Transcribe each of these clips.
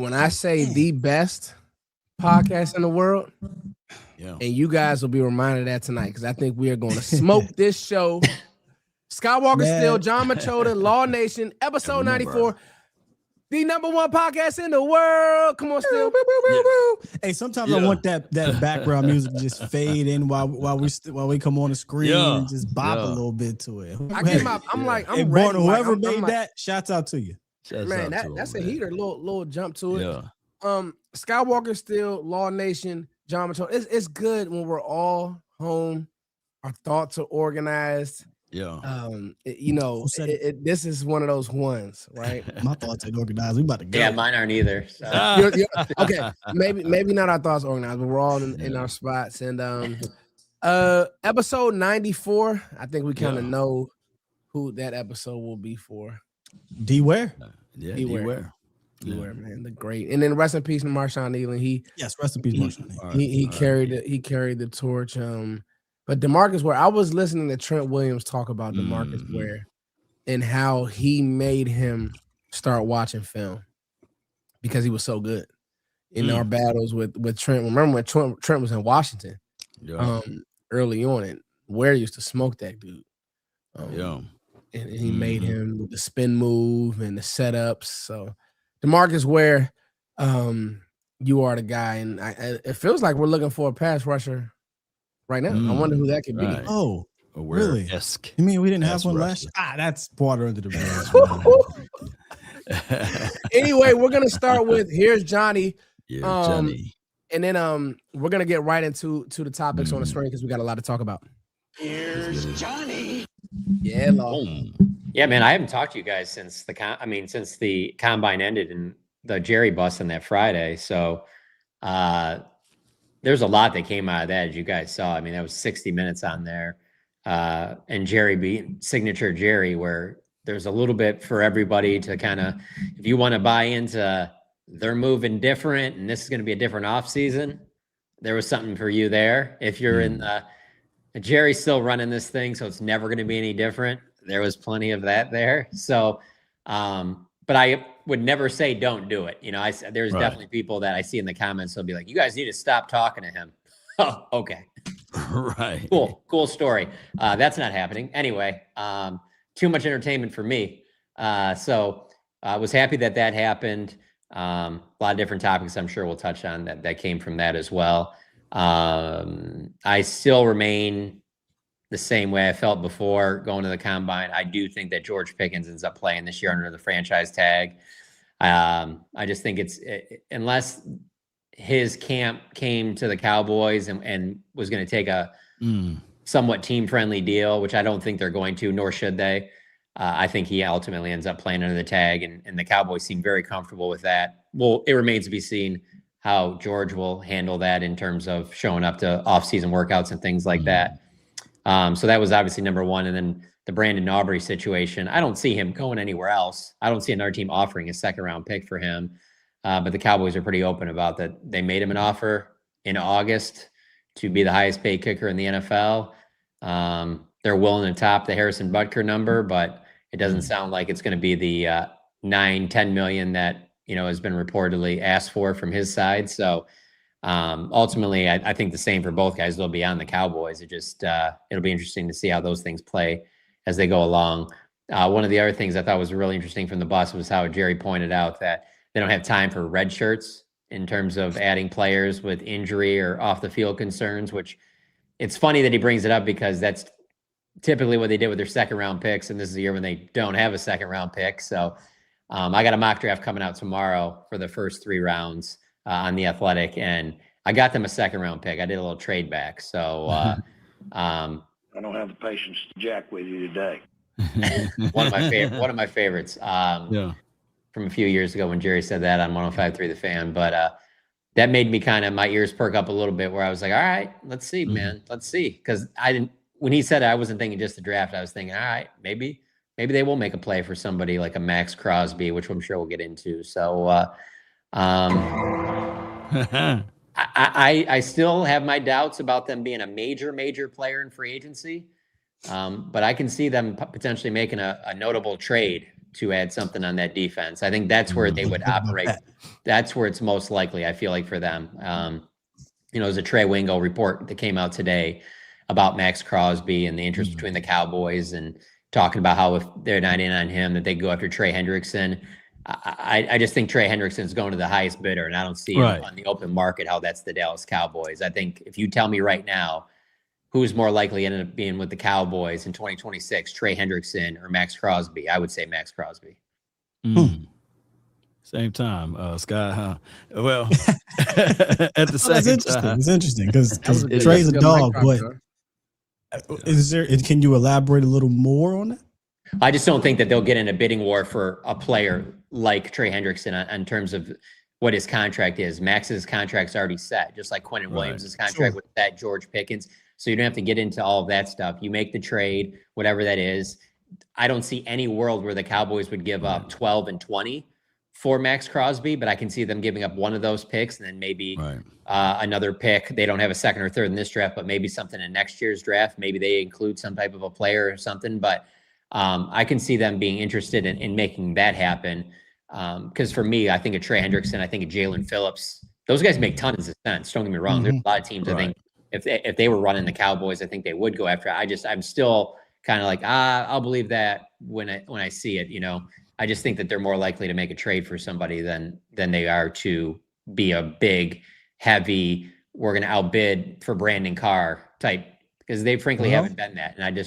when I say the best podcast in the world, and you guys will be reminded of that tonight because I think we are going to smoke this show. Skywalker Steele, John Machota, Law Nation, episode 94. The number one podcast in the world. Come on, Steele. Hey, sometimes I want that background music to just fade in while we come on the screen and just bop a little bit to it. I'm ready. Whoever made that, shouts out to you. Man, that's a heater. Little jump to it. Skywalker Steele, Law Nation, John Machota. It's good when we're all home. Our thoughts are organized. This is one of those ones, right? My thoughts ain't organized. We about to go. Yeah, mine aren't either. So. Okay, maybe not our thoughts organized, but we're all in our spots. And episode 94, I think we kind of know who that episode will be for. D Ware? D Ware, man, the great. And then rest in peace to Marshawn Ealing. Rest in peace, Marshawn. He carried the torch. But DeMarcus Ware, I was listening to Trent Williams talk about DeMarcus Ware and how he made him start watching film because he was so good in our battles with Trent. Remember when Trent was in Washington early on, and Ware used to smoke that dude. And he made him with the spin move and the setups. So DeMarcus Ware, you are the guy, and it feels like we're looking for a pass rusher right now. I wonder who that could be. Oh, really? You mean we didn't have one last year? That's water under the bridge. Anyway, we're gonna start with here's Johnny. Johnny. And then we're gonna get right into the topics on the screen because we got a lot to talk about. Here's Johnny. Yeah, yeah, man. I haven't talked to you guys since since the combine ended and the Jerry bus on that Friday. So there's a lot that came out of that, as you guys saw. I mean, that was 60 minutes on there. And Jerry being signature Jerry, where there's a little bit for everybody to kind of, if you want to buy into they're moving different and this is going to be a different offseason, there was something for you there. If you're in Jerry's still running this thing, so it's never going to be any different. There was plenty of that there. So, but I would never say don't do it. There's definitely people that I see in the comments who'll be like, you guys need to stop talking to him. Oh, okay. Right. Cool story. That's not happening. Anyway, too much entertainment for me. So I was happy that happened. A lot of different topics I'm sure we'll touch on that came from that as well. I still remain the same way I felt before going to the combine. I do think that George Pickens ends up playing this year under the franchise tag. I just think unless his camp came to the Cowboys and was going to take a somewhat team-friendly deal, which I don't think they're going to, nor should they. I think he ultimately ends up playing under the tag, and the Cowboys seem very comfortable with that. Well, it remains to be seen how George will handle that in terms of showing up to off-season workouts and things like that. So that was obviously number one. And then the Brandon Aubrey situation, I don't see him going anywhere else. I don't see another team offering a second-round pick for him. But the Cowboys are pretty open about that. They made him an offer in August to be the highest-paid kicker in the NFL. They're willing to top the Harrison Butker number, but it doesn't sound like it's going to be the $9-10 million that has been reportedly asked for from his side. So ultimately, I think the same for both guys. They'll be on the Cowboys. It'll be interesting to see how those things play as they go along. One of the other things I thought was really interesting from the bus was how Jerry pointed out that they don't have time for red shirts in terms of adding players with injury or off the field concerns, which it's funny that he brings it up because that's typically what they did with their second round picks. And this is a year when they don't have a second round pick. So I got a mock draft coming out tomorrow for the first 3 rounds on The Athletic, and I got them a second round pick. I did a little trade back. So I don't have the patience to jack with you today. one of my favorites from a few years ago when Jerry said that on 105.3 The Fan. But that made me my ears perk up a little bit where I was like, all right, let's see, man. Let's see. Because when he said it, I wasn't thinking just the draft. I was thinking, all right, maybe they will make a play for somebody like a Maxx Crosby, which I'm sure we'll get into. So I still have my doubts about them being a major player in free agency. But I can see them potentially making a notable trade to add something on that defense. I think that's where they would operate. That's where it's most likely, I feel like, for them. There's a Trey Wingo report that came out today about Maxx Crosby and the interest between the Cowboys, and talking about how if they're not in on him, that they go after Trey Hendrickson. I just think Trey Hendrickson's going to the highest bidder, and I don't see on the open market how that's the Dallas Cowboys. I think if you tell me right now who's more likely to end up being with the Cowboys in 2026, Trey Hendrickson or Maxx Crosby, I would say Maxx Crosby. Same time, Sky, huh? Well, at the same time. It's interesting because Trey's a dog, but can you elaborate a little more on that? I just don't think that they'll get in a bidding war for a player like Trey Hendrickson in terms of what his contract is. Max's contract's already set, just like Quentin Williams' contract with that George Pickens. So you don't have to get into all of that stuff. You make the trade, whatever that is. I don't see any world where the Cowboys would give up 12 and 20 for Maxx Crosby, but I can see them giving up one of those picks and then maybe another pick. They don't have a second or third in this draft, but maybe something in next year's draft. Maybe they include some type of a player or something, but I can see them being interested in making that happen. Because for me, I think of Trey Hendrickson, I think of Jalen Phillips. Those guys make tons of sense. Don't get me wrong. There's a lot of teams, I think, if they were running the Cowboys, I think they would go after it. I'm still kind of like, I'll believe that when I see it, I just think that they're more likely to make a trade for somebody than they are to be a big, heavy, we're going to outbid for Brandon Carr type, because they frankly haven't been that. And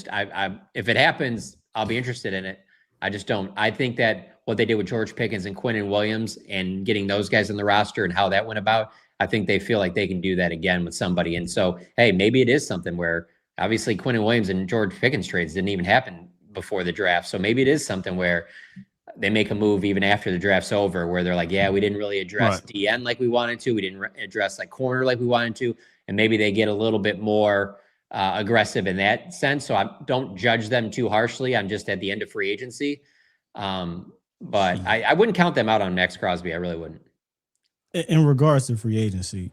if it happens, I'll be interested in it. I just don't. I think that what they did with George Pickens and Quentin Williams and getting those guys on the roster and how that went about, I think they feel like they can do that again with somebody. And so, hey, maybe it is something where obviously Quentin Williams and George Pickens trades didn't even happen before the draft. So maybe it is something where they make a move even after the draft's over, where they're like, yeah, we didn't really address DN like we wanted to. We didn't address like corner like we wanted to. And maybe they get a little bit more aggressive in that sense. So I don't judge them too harshly. I'm just at the end of free agency. But I wouldn't count them out on Maxx Crosby. I really wouldn't. In regards to free agency,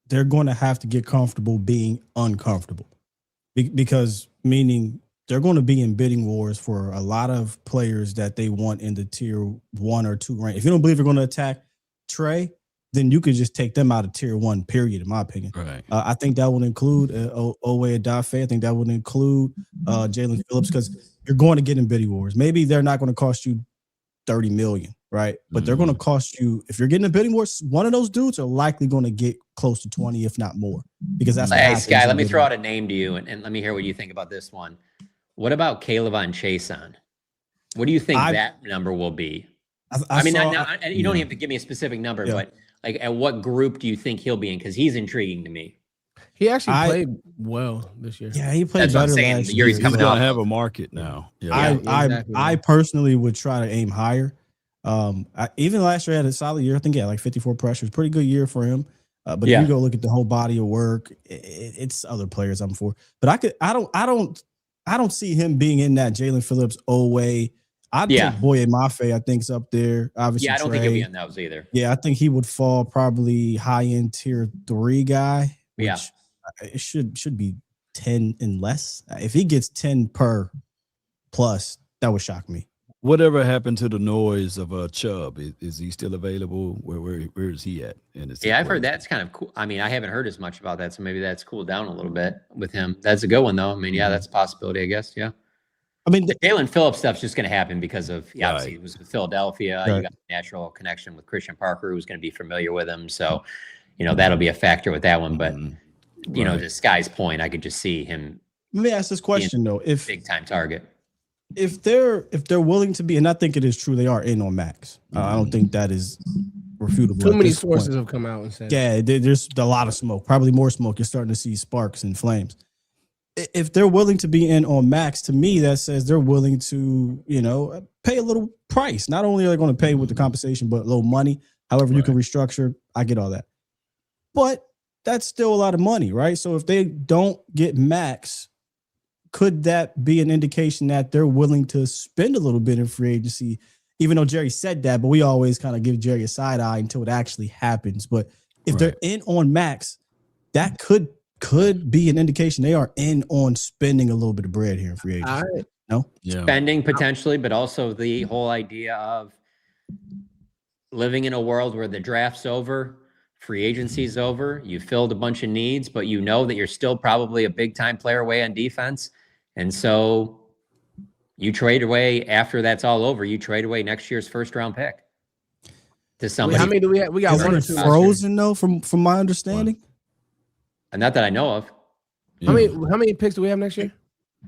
they're going to have to get comfortable being uncomfortable, because meaning they're going to be in bidding wars for a lot of players that they want in the tier 1 or 2 range. If you don't believe they're going to attack Trey, then you could just take them out of tier 1, period, in my opinion. Right. I think that would include Owe Adafe. I think that would include Jalen Phillips, because you're going to get in bidding wars. Maybe they're not going to cost you $30 million, right? But they're going to cost you, if you're getting a bidding wars, one of those dudes are likely going to get close to 20, if not more, because that's what happens. Sky, let me throw out a name to you, and let me hear what you think about this one. What about Caleb on Chason? What do you think that number will be? I mean, you don't have to give me a specific number, but like, at what group do you think he'll be in? Because he's intriguing to me. He actually played well this year. Yeah, he played better last year. He's going to have a market now. Yeah. I personally would try to aim higher. Even last year, had a solid year. I think he had like 54 pressures. Pretty good year for him. But if you go look at the whole body of work, it's other players I'm for. But I don't see him being in that Jalen Phillips way. I'd take Boye Mafe, I think, is up there. Obviously, I don't think he'll be in those either. Yeah, I think he would fall probably high-end tier 3 guy. Which it should be 10 and less. If he gets 10 per plus, that would shock me. Whatever happened to the noise of Chubb? Is he still available? Where is he at? I've heard that's kind of cool. I mean, I haven't heard as much about that, so maybe that's cooled down a little bit with him. That's a good one, though. I mean, that's a possibility, I guess. Yeah. I mean, the Jalen Phillips stuff's just going to happen because of obviously it was with Philadelphia. You got a natural connection with Christian Parker, who's going to be familiar with him. So, that'll be a factor with that one. But to Sky's point, I could just see him. Let me ask this question though: if big time target, if they're willing to be, and I think it is true, they are in on Maxx. I don't think that is refutable. Too many sources have come out and said, there's a lot of smoke, probably more smoke. You're starting to see sparks and flames. If they're willing to be in on Maxx, to me, that says they're willing to, pay a little price. Not only are they going to pay with the compensation, but a little money. However you can restructure, I get all that. But that's still a lot of money, right? So if they don't get Maxx, could that be an indication that they're willing to spend a little bit in free agency? Even though Jerry said that, but we always kind of give Jerry a side eye until it actually happens. But if they're in on Maxx, that could could be an indication they are in on spending a little bit of bread here in free agency. No? Yeah. Spending potentially, but also the whole idea of living in a world where the draft's over, free agency's over, you filled a bunch of needs, but you know that you're still probably a big time player away on defense. And so you trade away after that's all over, you trade away next year's first round pick to somebody. How many do we have? We got Isn't one or it two. frozen though, from my understanding? And not that I know of. How many picks do we have next year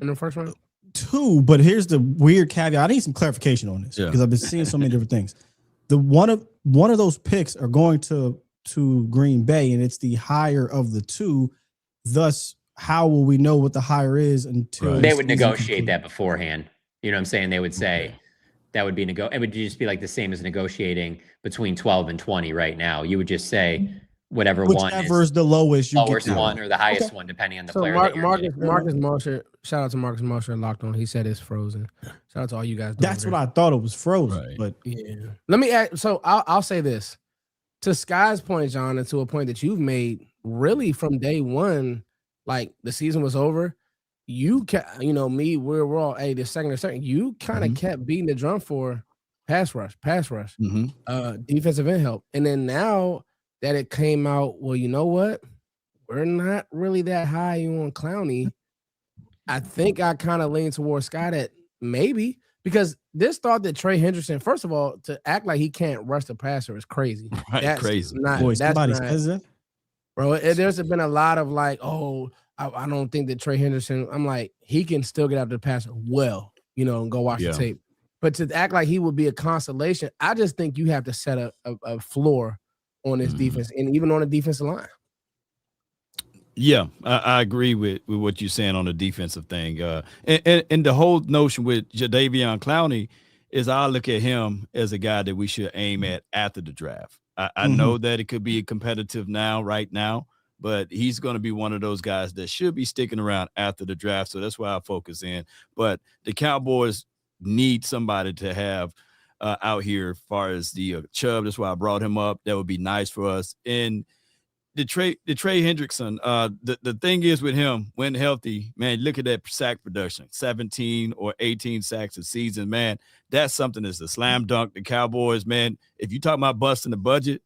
in the first round? 2, but here's the weird caveat. I need some clarification on this because I've been seeing so many different things. The one of those picks are going to Green Bay, and it's the higher of the 2. Thus, how will we know what the higher is until they would negotiate that beforehand? You know what I'm saying? They would say that would be it would just be like the same as negotiating between 12 and 20 right now. You would just say whichever is the lowest you lowest one or the highest one, depending on the player. Marcus Mosher, shout out to Marcus Mosher, locked on. He said it's frozen. Shout out to all you guys. That's what I thought it was frozen. Right. But yeah, let me add. So I'll say this to Sky's point, John, and to a point that you've made. Really, from day one, like the season was over, we're all the second. You kind of kept beating the drum for pass rush, defensive end help, and then now that it came out, well, you know what? We're not really that high on Clowney. I think I kind of lean towards Sky that maybe because this thought that Trey Hendrickson, first of all, to act like he can't rush the passer is crazy. Right, that's crazy. Somebody says that, bro. There's been a lot of like, I don't think that Trey Henderson. I'm like, he can still get out the passer and go watch the tape. But to act like he would be a consolation, I just think you have to set a floor on this defense and even on the defensive line. Yeah, I agree with what you're saying on the defensive thing. And the whole notion with Jadeveon Clowney is I look at him as a guy that we should aim at after the draft. I know that it could be competitive right now, but he's going to be one of those guys that should be sticking around after the draft. So that's why I focus in. But the Cowboys need somebody to have out here as far as the Chubb. That's why I brought him up. That would be nice for us. And the Trey Hendrickson, the thing is with him, when healthy, man, look at that sack production, 17 or 18 sacks a season, man. That's something that's a slam dunk. The Cowboys, man, if you talk about busting the budget,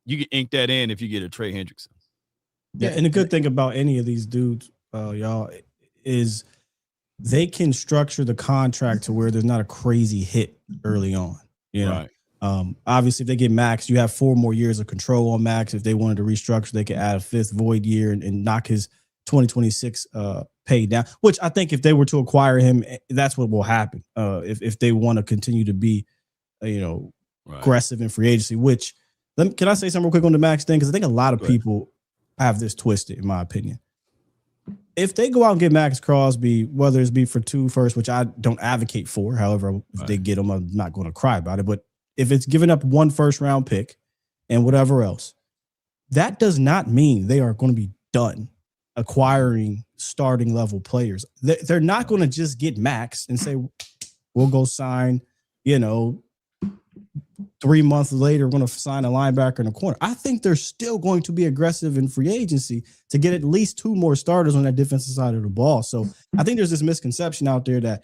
you can ink that in if you get a Trey Hendrickson. Yeah, and the good thing about any of these dudes, y'all, is they can structure the contract to where there's not a crazy hit early on. Right. Obviously, if they get Maxx, you have 4 more years of control on Maxx. If they wanted to restructure, they could add a 5th void year and knock his 2026 pay down. Which I think if they were to acquire him, that's what will happen. If they want to continue to be, aggressive in free agency. Which can I say something real quick on the Maxx thing? Because I think a lot of people have this twisted, in my opinion. If they go out and get Maxx Crosby, whether it's be for 2 firsts, which I don't advocate for, however, if they get him, I'm not going to cry about it. But if it's giving up 1 first-round pick and whatever else, that does not mean they are going to be done acquiring starting-level players. They're not going to just get Maxx and say, we'll go sign, 3 months later, we're going to sign a linebacker in a corner. I think they're still going to be aggressive in free agency to get at least 2 more starters on that defensive side of the ball. So I think there's this misconception out there that,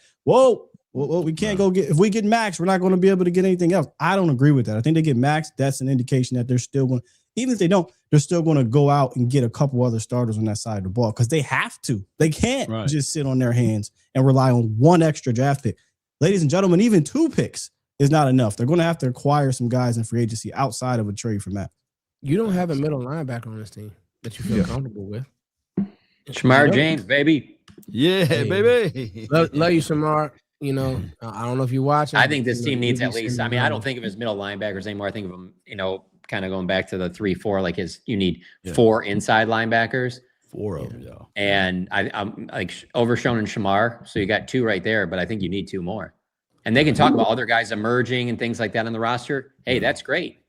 we can't go get, if we get Maxx, we're not going to be able to get anything else. I don't agree with that. I think they get Maxx. That's an indication that they're still going to, even if they don't, they're still going to go out and get a couple other starters on that side of the ball because they have to. They can't just sit on their hands and rely on 1 extra draft pick. Ladies and gentlemen, even 2 picks is not enough. They're going to have to acquire some guys in free agency outside of a trade for Matt. You don't have a middle linebacker on this team that you feel comfortable with. Shamar James, baby. Yeah, baby. Love you, Shamar. I don't know if you watch. I think this team needs at least. I mean, I don't think of his middle linebackers anymore. I think of them, kind of going back to the 3-4. Like you need 4 inside linebackers. 4 of them, yeah. And I'm like Overshown and Shamar. So you got 2 right there, but I think you need 2 more. And they can talk about other guys emerging and things like that on the roster. Hey, that's great.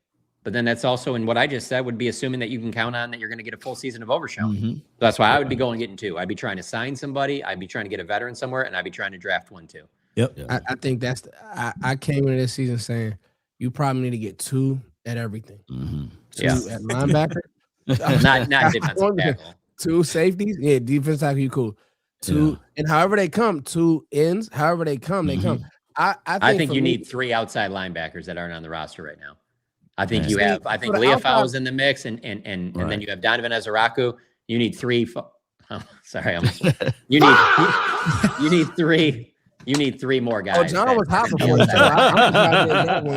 But then that's also in what I just said would be assuming that you can count on that you're going to get a full season of Overshown. So that's why I would be going getting 2. I'd be trying to sign somebody. I'd be trying to get a veteran somewhere, and I'd be trying to draft 1 too. Yep. I think that's I came into this season saying you probably need to get 2 at everything. 2 at linebacker. not defensive tackle. 2 safeties. Yeah, defense tackle, you cool. 2, and however they come, 2 ends, however they come, they come. I think for you me, need 3 outside linebackers that aren't on the roster right now. I think Man. you have. I think for the Leofau is outside- in the mix, and then you have Donovan Ezeraku. You need 3. Sorry, you need 3. You need 3 more Oh, guys. John that was hot are before gonna that. be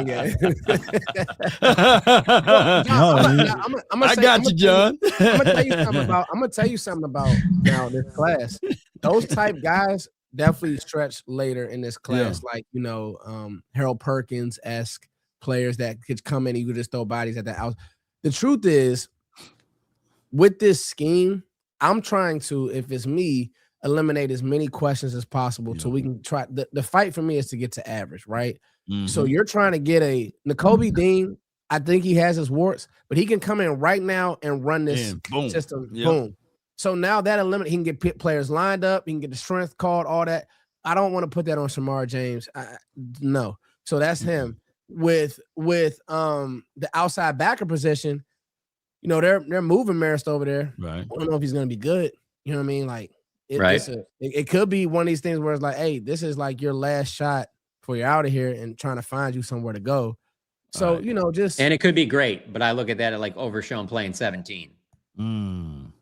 I'm I got you, John. I'm gonna tell you something about now this class. Those type guys definitely stretch later in this class, like Harold Perkins-esque players that could come in and you could just throw bodies at the out. The truth is, with this scheme, I'm trying to, if it's me, eliminate as many questions as possible so we can try. The fight for me is to get to average, right? So you're trying to get a Nakobe Dean. I think he has his warts, but he can come in right now and run this system. Boom. So now that eliminate, he can get players lined up. He can get the strength called, all that. I don't want to put that on Shamar James. No. So that's him. With the outside backer position, they're moving Marist over there. Right. I don't know if he's going to be good. You know what I mean? Like, it could be one of these things where it's like, hey, this is like your last shot before you're out of here and trying to find you somewhere to go. So, just. And it could be great, but I look at that at like Overshown playing 17.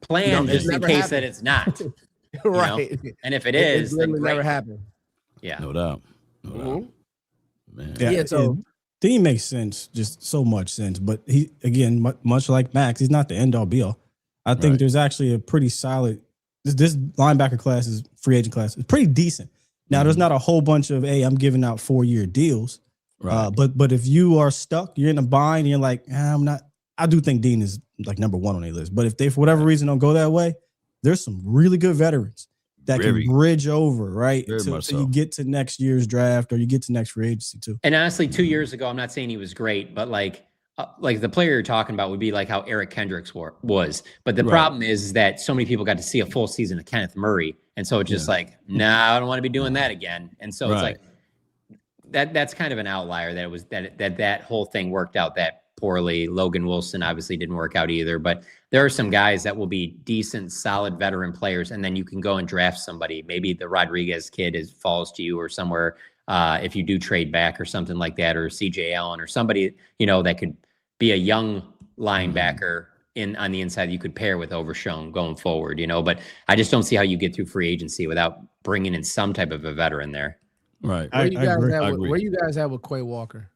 Plan just in case that it's not. Right. And if it is, then great. Never happened. Yeah. No doubt. Man. Yeah, so Dean makes sense, just so much sense. But he, again, much like Maxx, he's not the end all be all. I think there's actually a pretty solid. This linebacker class is free agent class. It's pretty decent. Now, there's not a whole bunch of, hey, I'm giving out 4-year deals. Right. But if you are stuck, you're in a bind, and you're like, I'm not. I do think Dean is like number 1 on their list. But if they, for whatever reason, don't go that way, there's some really good veterans that can bridge over, right? So you get to next year's draft or you get to next free agency too. And honestly, 2 years ago, I'm not saying he was great, but like the player you're talking about would be like how Eric Kendricks was. But the problem is that so many people got to see a full season of Kenneth Murray. And so it's just like, I don't want to be doing that again. And so it's like, that's kind of an outlier that it was that whole thing worked out that poorly. Logan Wilson obviously didn't work out either, but there are some guys that will be decent, solid veteran players. And then you can go and draft somebody. Maybe the Rodriguez kid falls to you or somewhere. If you do trade back or something like that, or CJ Allen or somebody, that could be a young linebacker on the inside you could pair with Overshown going forward, but I just don't see how you get through free agency without bringing in some type of a veteran there. Right. Where you guys at with Quay Walker?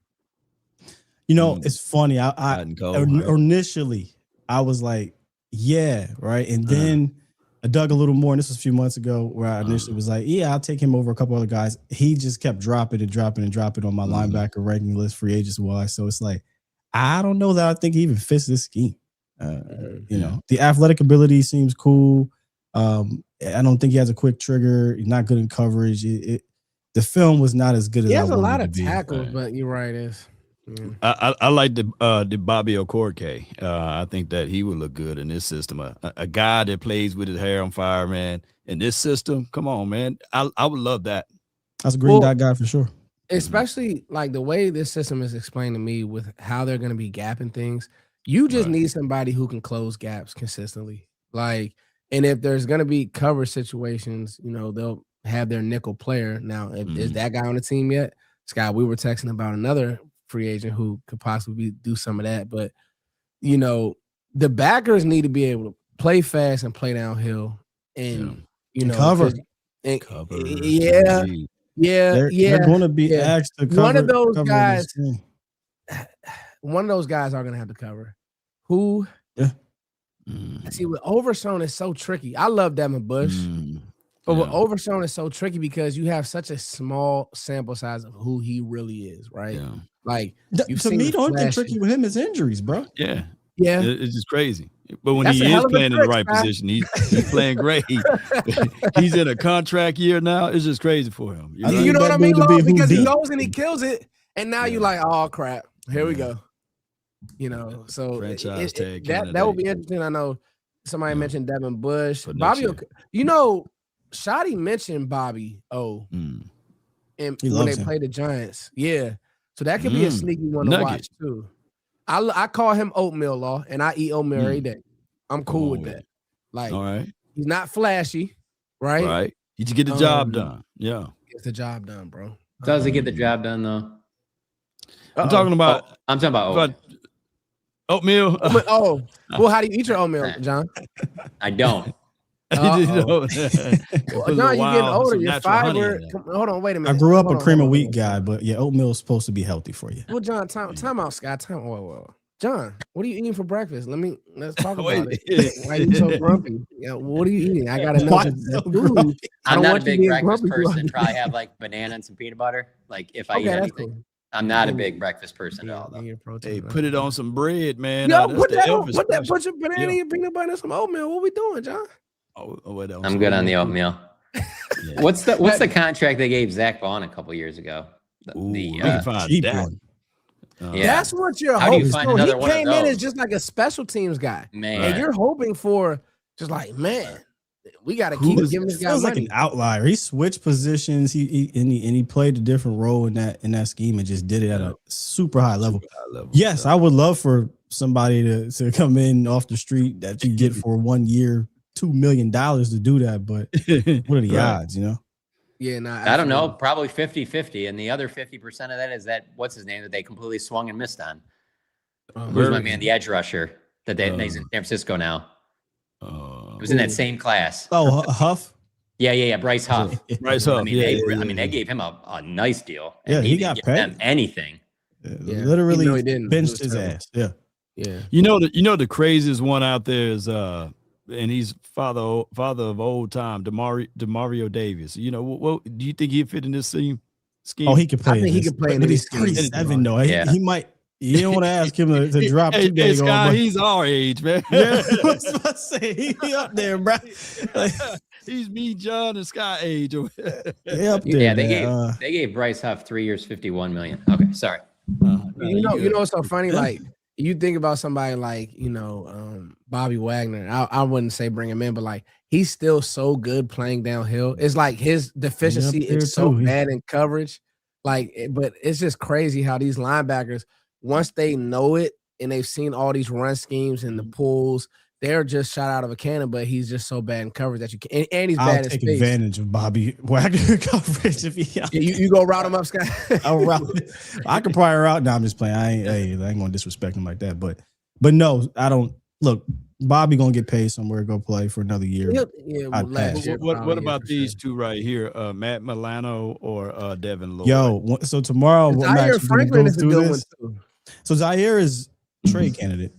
It's funny. I initially I was like, yeah, right. And then I dug a little more, and this was a few months ago, where I initially was like, yeah, I'll take him over a couple other guys. He just kept dropping on my linebacker ranking list, free agents wise. So it's like, I don't know that I think he even fits this scheme. The athletic ability seems cool. I don't think he has a quick trigger. He's not good in coverage. The film was not as good as he has I a wanted lot it of to be. tackles, but you're right. I like the Bobby Okorike. I think that he would look good in this system. A guy that plays with his hair on fire, man. In this system, come on, man. I would love that. That's a green dot guy for sure. Especially like the way this system is explained to me with how they're going to be gapping things. You just need somebody who can close gaps consistently. Like, and if there's going to be cover situations, they'll have their nickel player. Now, is that guy on the team yet? Scott, we were texting about another free agent who could possibly do some of that. But, the backers need to be able to play fast and play downhill and, cover. Cover. Yeah. They're going to be asked to cover. One of those guys are going to have to cover. Who? Yeah. See, with Overshown is so tricky. I love Devin Bush. But with Overshown is so tricky because you have such a small sample size of who he really is, right? Yeah. Like, to me, the only thing tricky with him is injuries, bro. Yeah. Yeah. It's just crazy. But when he is playing in the right position, he's playing great. He's in a contract year now. It's just crazy for him. You know what I mean, Lo? Because he goes and he kills it. And now you're like, oh, crap. Here we go. So franchise tag. That would be interesting. I know somebody mentioned Devin Bush. Bobby, Shotty mentioned Bobby and when they play the Giants. Yeah. So that could be a sneaky one to watch too. I call him oatmeal, Law, and I eat oatmeal every day. I'm cool with that. Like, All right. he's not flashy, right? Right. You just get the job done. Yeah. Gets the job done, bro. Does he get the job done though? I'm talking about. I'm talking about oatmeal. Oh, well, how do you eat your oatmeal, John? I don't. John, you getting older. Your natural honey fiber. in there. Hold on, wait a minute. I grew up Hold a on, cream of hold wheat on. guy, but yeah, oatmeal is supposed to be healthy for you. Well, John, time out, Scott. Whoa. John, what are you eating for breakfast? Let's talk about it. Why are you so grumpy? Yeah, what are you eating? I gotta know. Why so grumpy? I'm not a big breakfast person. Probably have like banana and some peanut butter. Like if I eat anything. Cool. I'm not a big breakfast person at all, though. Hey, put it on some bread, man. Yo, put your banana and peanut butter and some oatmeal. What we doing, John? I'm good on the oatmeal. Yeah. What's the contract they gave Zach Vaughn a couple years ago? That's what you're hoping for. He came in as just like a special teams guy, man. And you're hoping for just like, man, we got to keep giving this guy money. Like an outlier. He switched positions. He played a different role in that scheme and just did it at a super high level. Yes, I would love for somebody to come in off the street that you get for 1 year, $2 million to do that. But what are the odds, you know? Yeah, I don't know. Probably 50-50. And the other 50% of that is that, what's his name, that they completely swung and missed on. Who's my man, the edge rusher that he's in San Francisco now. It was in that same class. Oh, Huff? Yeah. Bryce Huff. Bryce Huff. They gave him a nice deal. Yeah, he got paid. Them anything. Literally benched his ass. Yeah. You know the craziest one out there is and he's father of old time, Demario Davis. You know, what do you think he'd fit in this scheme? Oh, he could play. I think he could play in this. He's 37 though. He might. You don't want to ask him to drop too big on. He's our age, man. Yeah, I was about to say he up there, bro. He's me, John, and Scott age. Up there, yeah, they gave Bryce Huff 3 years, $51 million. Okay, sorry. You know what's so funny? Like, you think about somebody like, Bobby Wagner. I wouldn't say bring him in, but like, he's still so good playing downhill. It's like his deficiency is so bad in coverage. Like, but it's just crazy how these linebackers, once they know it and they've seen all these run schemes and the pulls, they're just shot out of a cannon, but he's just so bad in coverage that you can, and he's bad in space. I'll take advantage of Bobby Wagner coverage if he. You go route him up, Scott. I'll route. I could probably route. No, I'm just playing. I ain't gonna disrespect him like that. But no, I don't. Look, Bobby gonna get paid somewhere. Go play for another year. What about these two right here? Matt Milano or Devin Lloyd? Yo, so tomorrow, Zaire Franklin is a good one too. So Zaire is trade candidate.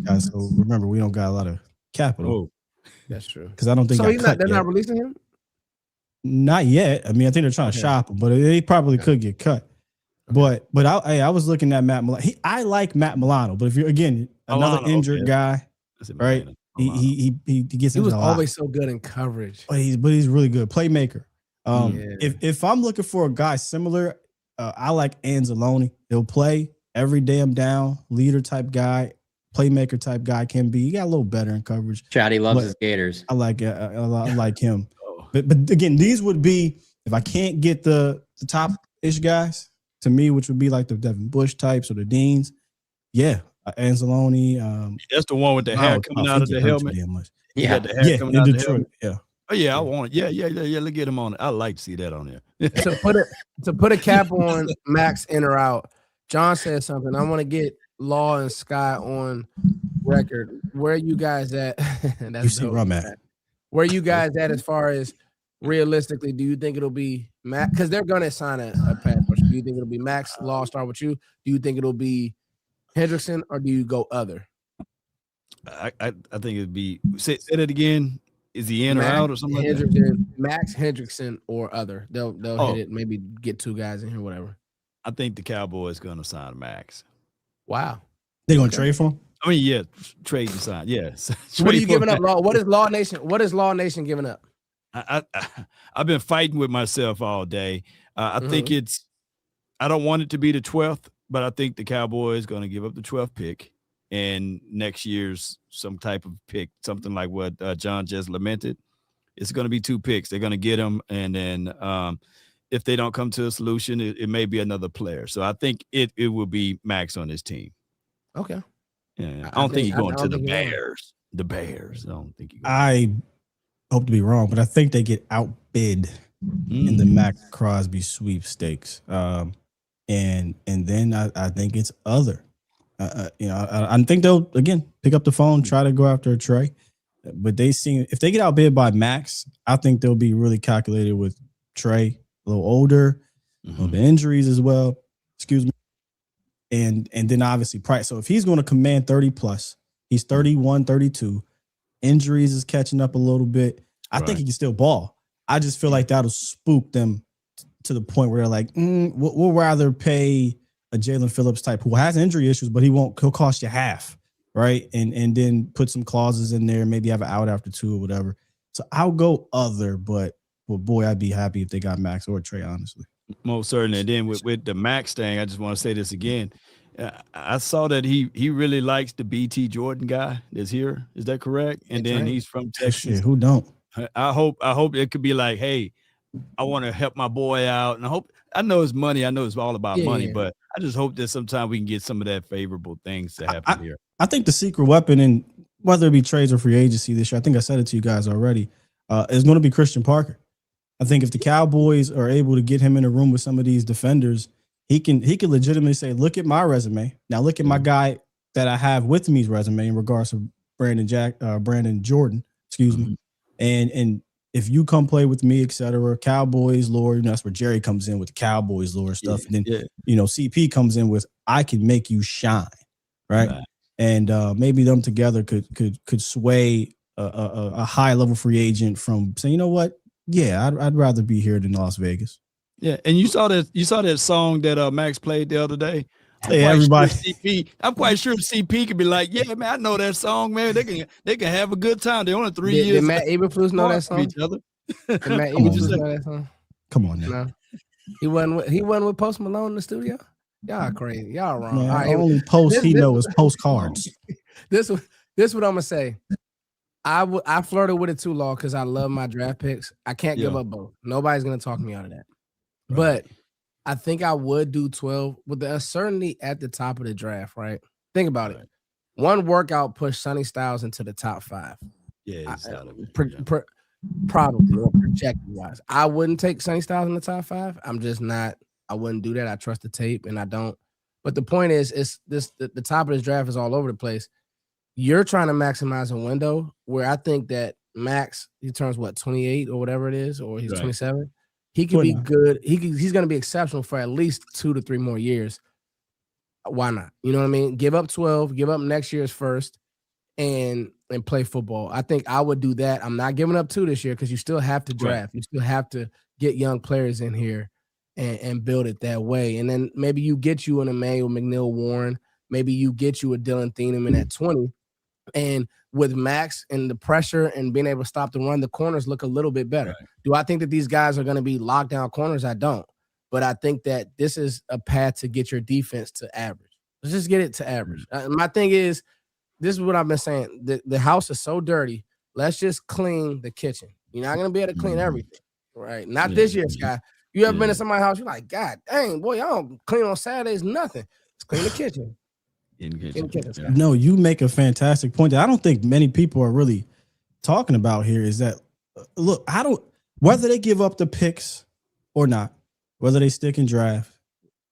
Guys, so remember, we don't got a lot of capital. Oh, that's true. Because I don't think they're not releasing him. Not yet. I mean, I think they're trying to shop him, but they probably could get cut. But I was looking at Matt Milano. I like Matt Milano, but if you're another injured guy, right? He gets. He was always so good in coverage, but he's really good playmaker. If I'm looking for a guy similar, I like Anzalone. He'll play every damn down, leader type guy. Playmaker type guy can be. He got a little better in coverage. Chatty loves his Gators. I like him. But again, these would be, if I can't get the top ish guys to me, which would be like the Devin Bush types or the Deans. Yeah, Anzalone. That's the one with the hair coming out of the helmet. Yeah, coming out in Detroit. Helmet. Yeah. Oh yeah, I want it. Yeah. Let's get him on it. I like to see that on there. to put a cap on Max in or out. John said something. I want to get Law and Sky on record. Where are you guys at? That's you see where I'm at. Where are you guys at as far as realistically? Do you think it'll be Max? Because they're gonna sign a pass rush. Do you think it'll be Max? Law, start with you. Do you think it'll be Hendrickson, or do you go other? I think it'd be say it again. Is he in or out or something like that? Max Hendrickson or other. They'll hit it. Maybe get two guys in here, whatever. I think the Cowboys gonna sign Max. Wow. They're gonna trade for him? I mean, yeah, trade and sign. Yes. What are you giving up, Law? What is Law Nation? What is Law Nation giving up? I've been fighting with myself all day. I think I don't want it to be the 12th, but I think the Cowboys going to give up the 12th pick, and next year's some type of pick, something like what John just lamented. It's going to be 2 picks. They're going to get them, and then if they don't come to a solution, it may be another player. So I think it will be Max on his team. Okay. Yeah, I don't think he's going to the Bears. the Bears. I don't think I hope to be wrong, but I think they get outbid in the Maxx Crosby sweepstakes. And then I think it's other. I think they'll again pick up the phone, try to go after a Trey. But if they get outbid by Max, I think they'll be really calculated with Trey, a little older, a little bit injuries as well. Excuse me. And then obviously price. So if he's going to command 30 plus, he's 31, 32. Injuries is catching up a little bit. I think he can still ball. I just feel like that'll spook them to the point where they're like, we'll rather pay a Jalen Phillips type who has injury issues, but he'll cost you half. Right. And then put some clauses in there, maybe have an out after 2 or whatever. So I'll go other, but boy, I'd be happy if they got Max or Trey, honestly. Most certainly. And then with the Max thing, I just want to say this again. I saw that he really likes the BT Jordan guy that's here. Is that correct? And then he's from Texas. Shit, who don't? I hope it could be like, hey, I want to help my boy out. And I know it's money. I know it's all about money, but I just hope that sometime we can get some of that favorable things to happen here. I think the secret weapon, and whether it be trades or free agency this year, I think I said it to you guys already, is going to be Christian Parker. I think if the Cowboys are able to get him in a room with some of these defenders, he can legitimately say, look at my resume. Now look at my guy that I have with me's resume in regards to Brandon Jordan, excuse me. And if you come play with me, et cetera, Cowboys lore, that's where Jerry comes in with the Cowboys lore stuff. And then, CP comes in with, I can make you shine. Right. And maybe them together could sway a high level free agent from saying, you know what? Yeah, I'd rather be here than Las Vegas. Yeah, and you saw that song that Max played the other day. Hey, everybody! I'm quite sure CP could be like, yeah, man, I know that song, man. They can have a good time. They only 3 years. Did Matt Eberflus know that song? Each other. Did Matt Eberflus know that song? Come on now. No. He wasn't with Post Malone in the studio. Y'all crazy. Y'all wrong. Man, all right, only post he know is postcards. This what I'm gonna say. I flirted with it too long because I love my draft picks. I can't give up both. Nobody's gonna talk me out of that. Right. But I think I would do 12 with the uncertainty at the top of the draft. Right? Think about it. One workout pushed Sonny Styles into the top 5. Yeah, probably or projected wise. I wouldn't take Sonny Styles in the top 5. I'm just not. I wouldn't do that. I trust the tape, and I don't. But the point is, the top of this draft is all over the place. You're trying to maximize a window where I think that Max, he turns 28 or whatever it is, or he's 27. He can be good. He's going to be exceptional for at least 2 to 3 more years. Why not? You know what I mean? Give up 12, give up next year's first, and play football. I think I would do that. I'm not giving up 2 this year because you still have to draft. Right. You still have to get young players in here and build it that way. And then maybe you get you an Emmanuel McNeil Warren. Maybe you get you a Dylan Thieneman at 20. And with Max and the pressure and being able to stop the run, the corners look a little bit better. Right. Do I think that these guys are going to be lockdown corners? I don't. But I think that this is a path to get your defense to average. Let's just get it to average. My thing is, this is what I've been saying. The house is so dirty. Let's just clean the kitchen. You're not going to be able to clean everything, right? Not this year, Sky. You ever been in somebody's house? You're like, God dang, boy, y'all don't clean on Saturdays, nothing. Let's clean the kitchen. No, you make a fantastic point that I don't think many people are really talking about here is that, look, whether they give up the picks or not, whether they stick in draft,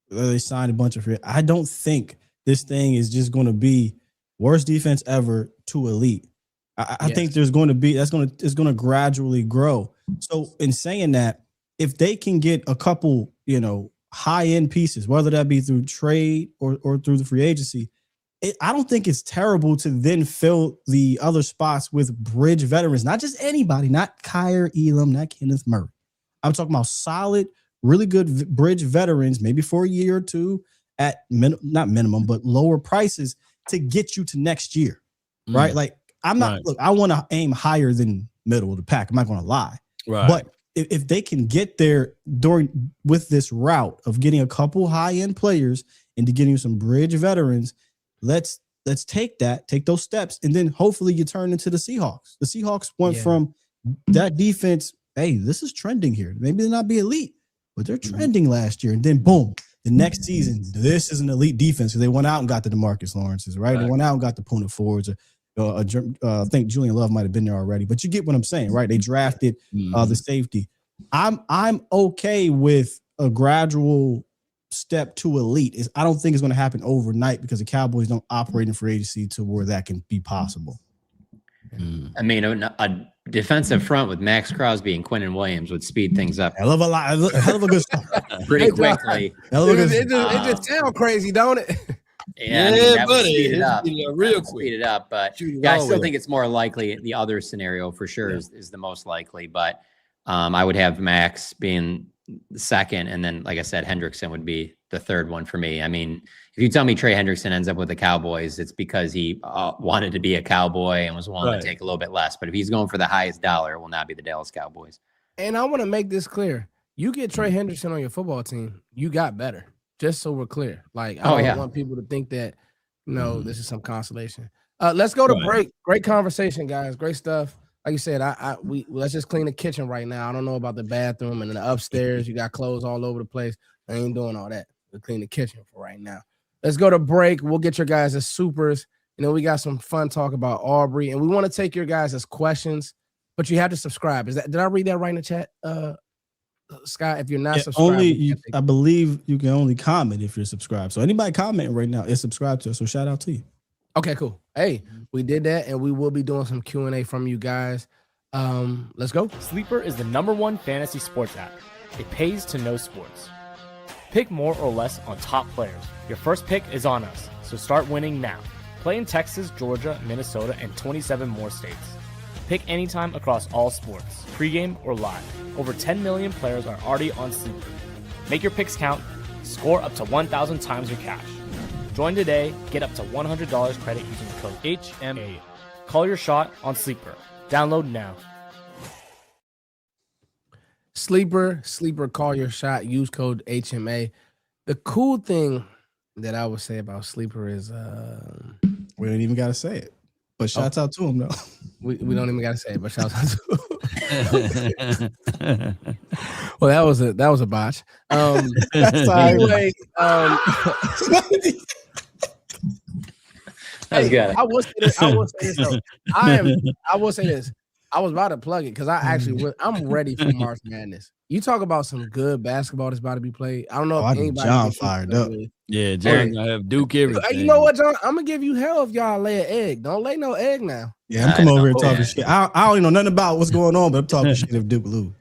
whether they sign a bunch of free, I don't think this thing is just going to be worst defense ever to elite. I think there's going to be, it's going to gradually grow. So in saying that, if they can get a couple, high-end pieces, whether that be through trade or through the free agency, I don't think it's terrible to then fill the other spots with bridge veterans, not just anybody, not Kyer Elam, not Kenneth Murray. I'm talking about solid, really good bridge veterans, maybe for a year or two at not minimum, but lower prices to get you to next year, right? Like I'm not, look, I want to aim higher than middle of the pack. I'm not going to lie, but if they can get there with this route of getting a couple high-end players into getting some bridge veterans, let's take those steps, and then hopefully you turn into the Seahawks. The Seahawks went from that defense, hey, this is trending here. Maybe they'll not be elite, but they're trending last year, and then boom, the next season, this is an elite defense. So they went out and got the DeMarcus Lawrences, right? They went out and got the Puna Fords. I think Julian Love might have been there already, but you get what I'm saying, right? They drafted the safety. I'm okay with a gradual step to elite. I don't think it's going to happen overnight because the Cowboys don't operate in free agency to where that can be possible. I mean, a defensive front with Maxx Crosby and Quinnen Williams would speed things up. Hell of a good start. Pretty quickly. It just sounds crazy, don't it? Yeah, I mean, that would buddy, speed it up. real quick. Speed it up, but I still think it's more likely. The other scenario for sure is the most likely, but I would have Max being the second, and then, like I said, Hendrickson would be the third one for me. I mean, if you tell me Trey Hendrickson ends up with the Cowboys, it's because he wanted to be a Cowboy and was willing to take a little bit less. But if he's going for the highest dollar, it will not be the Dallas Cowboys. And I want to make this clear. You get Trey Hendrickson on your football team, you got better. Just so we're clear. Like, I don't want people to think that, this is some consolation. Let's go to break. Great conversation, guys. Great stuff. Like you said, let's just clean the kitchen right now. I don't know about the bathroom and then the upstairs. You got clothes all over the place. I ain't doing all that. We'll clean the kitchen for right now. Let's go to break. We'll get your guys as supers. We got some fun talk about Aubrey, and we want to take your guys as questions, but you have to subscribe. Did I read that right in the chat? Scott, if you're not subscribed, I believe you can only comment if you're subscribed. So anybody commenting right now is subscribed to us. So shout out to you. Okay, cool. Hey, we did that, and we will be doing some Q&A from you guys. Let's go. Sleeper is the #1 fantasy sports app. It pays to know sports. Pick more or less on top players. Your first pick is on us, so start winning now. Play in Texas, Georgia, Minnesota, and 27 more states. Pick anytime across all sports, pregame or live. Over 10 million players are already on Sleeper. Make your picks count. Score up to 1,000 times your cash. Join today. Get up to $100 credit using the code HMA. Call your shot on Sleeper. Download now. Sleeper, call your shot. Use code HMA. The cool thing that I would say about Sleeper is we don't even got to say it. But shouts out to him, though. We don't even got to say it, but shouts out to him. Well, that was a botch. Anyway, That's good. I will say this though. I will say this. I was about to plug it because I'm ready for March Madness. You talk about some good basketball that's about to be played. I don't know if anybody John fired up. Yeah, John gonna have Duke everything. You know what, John? I'm gonna give you hell if y'all lay an egg. Don't lay no egg now. Yeah, I'm coming over here talking shit. I don't even know nothing about what's going on, but I'm talking shit if Duke lose.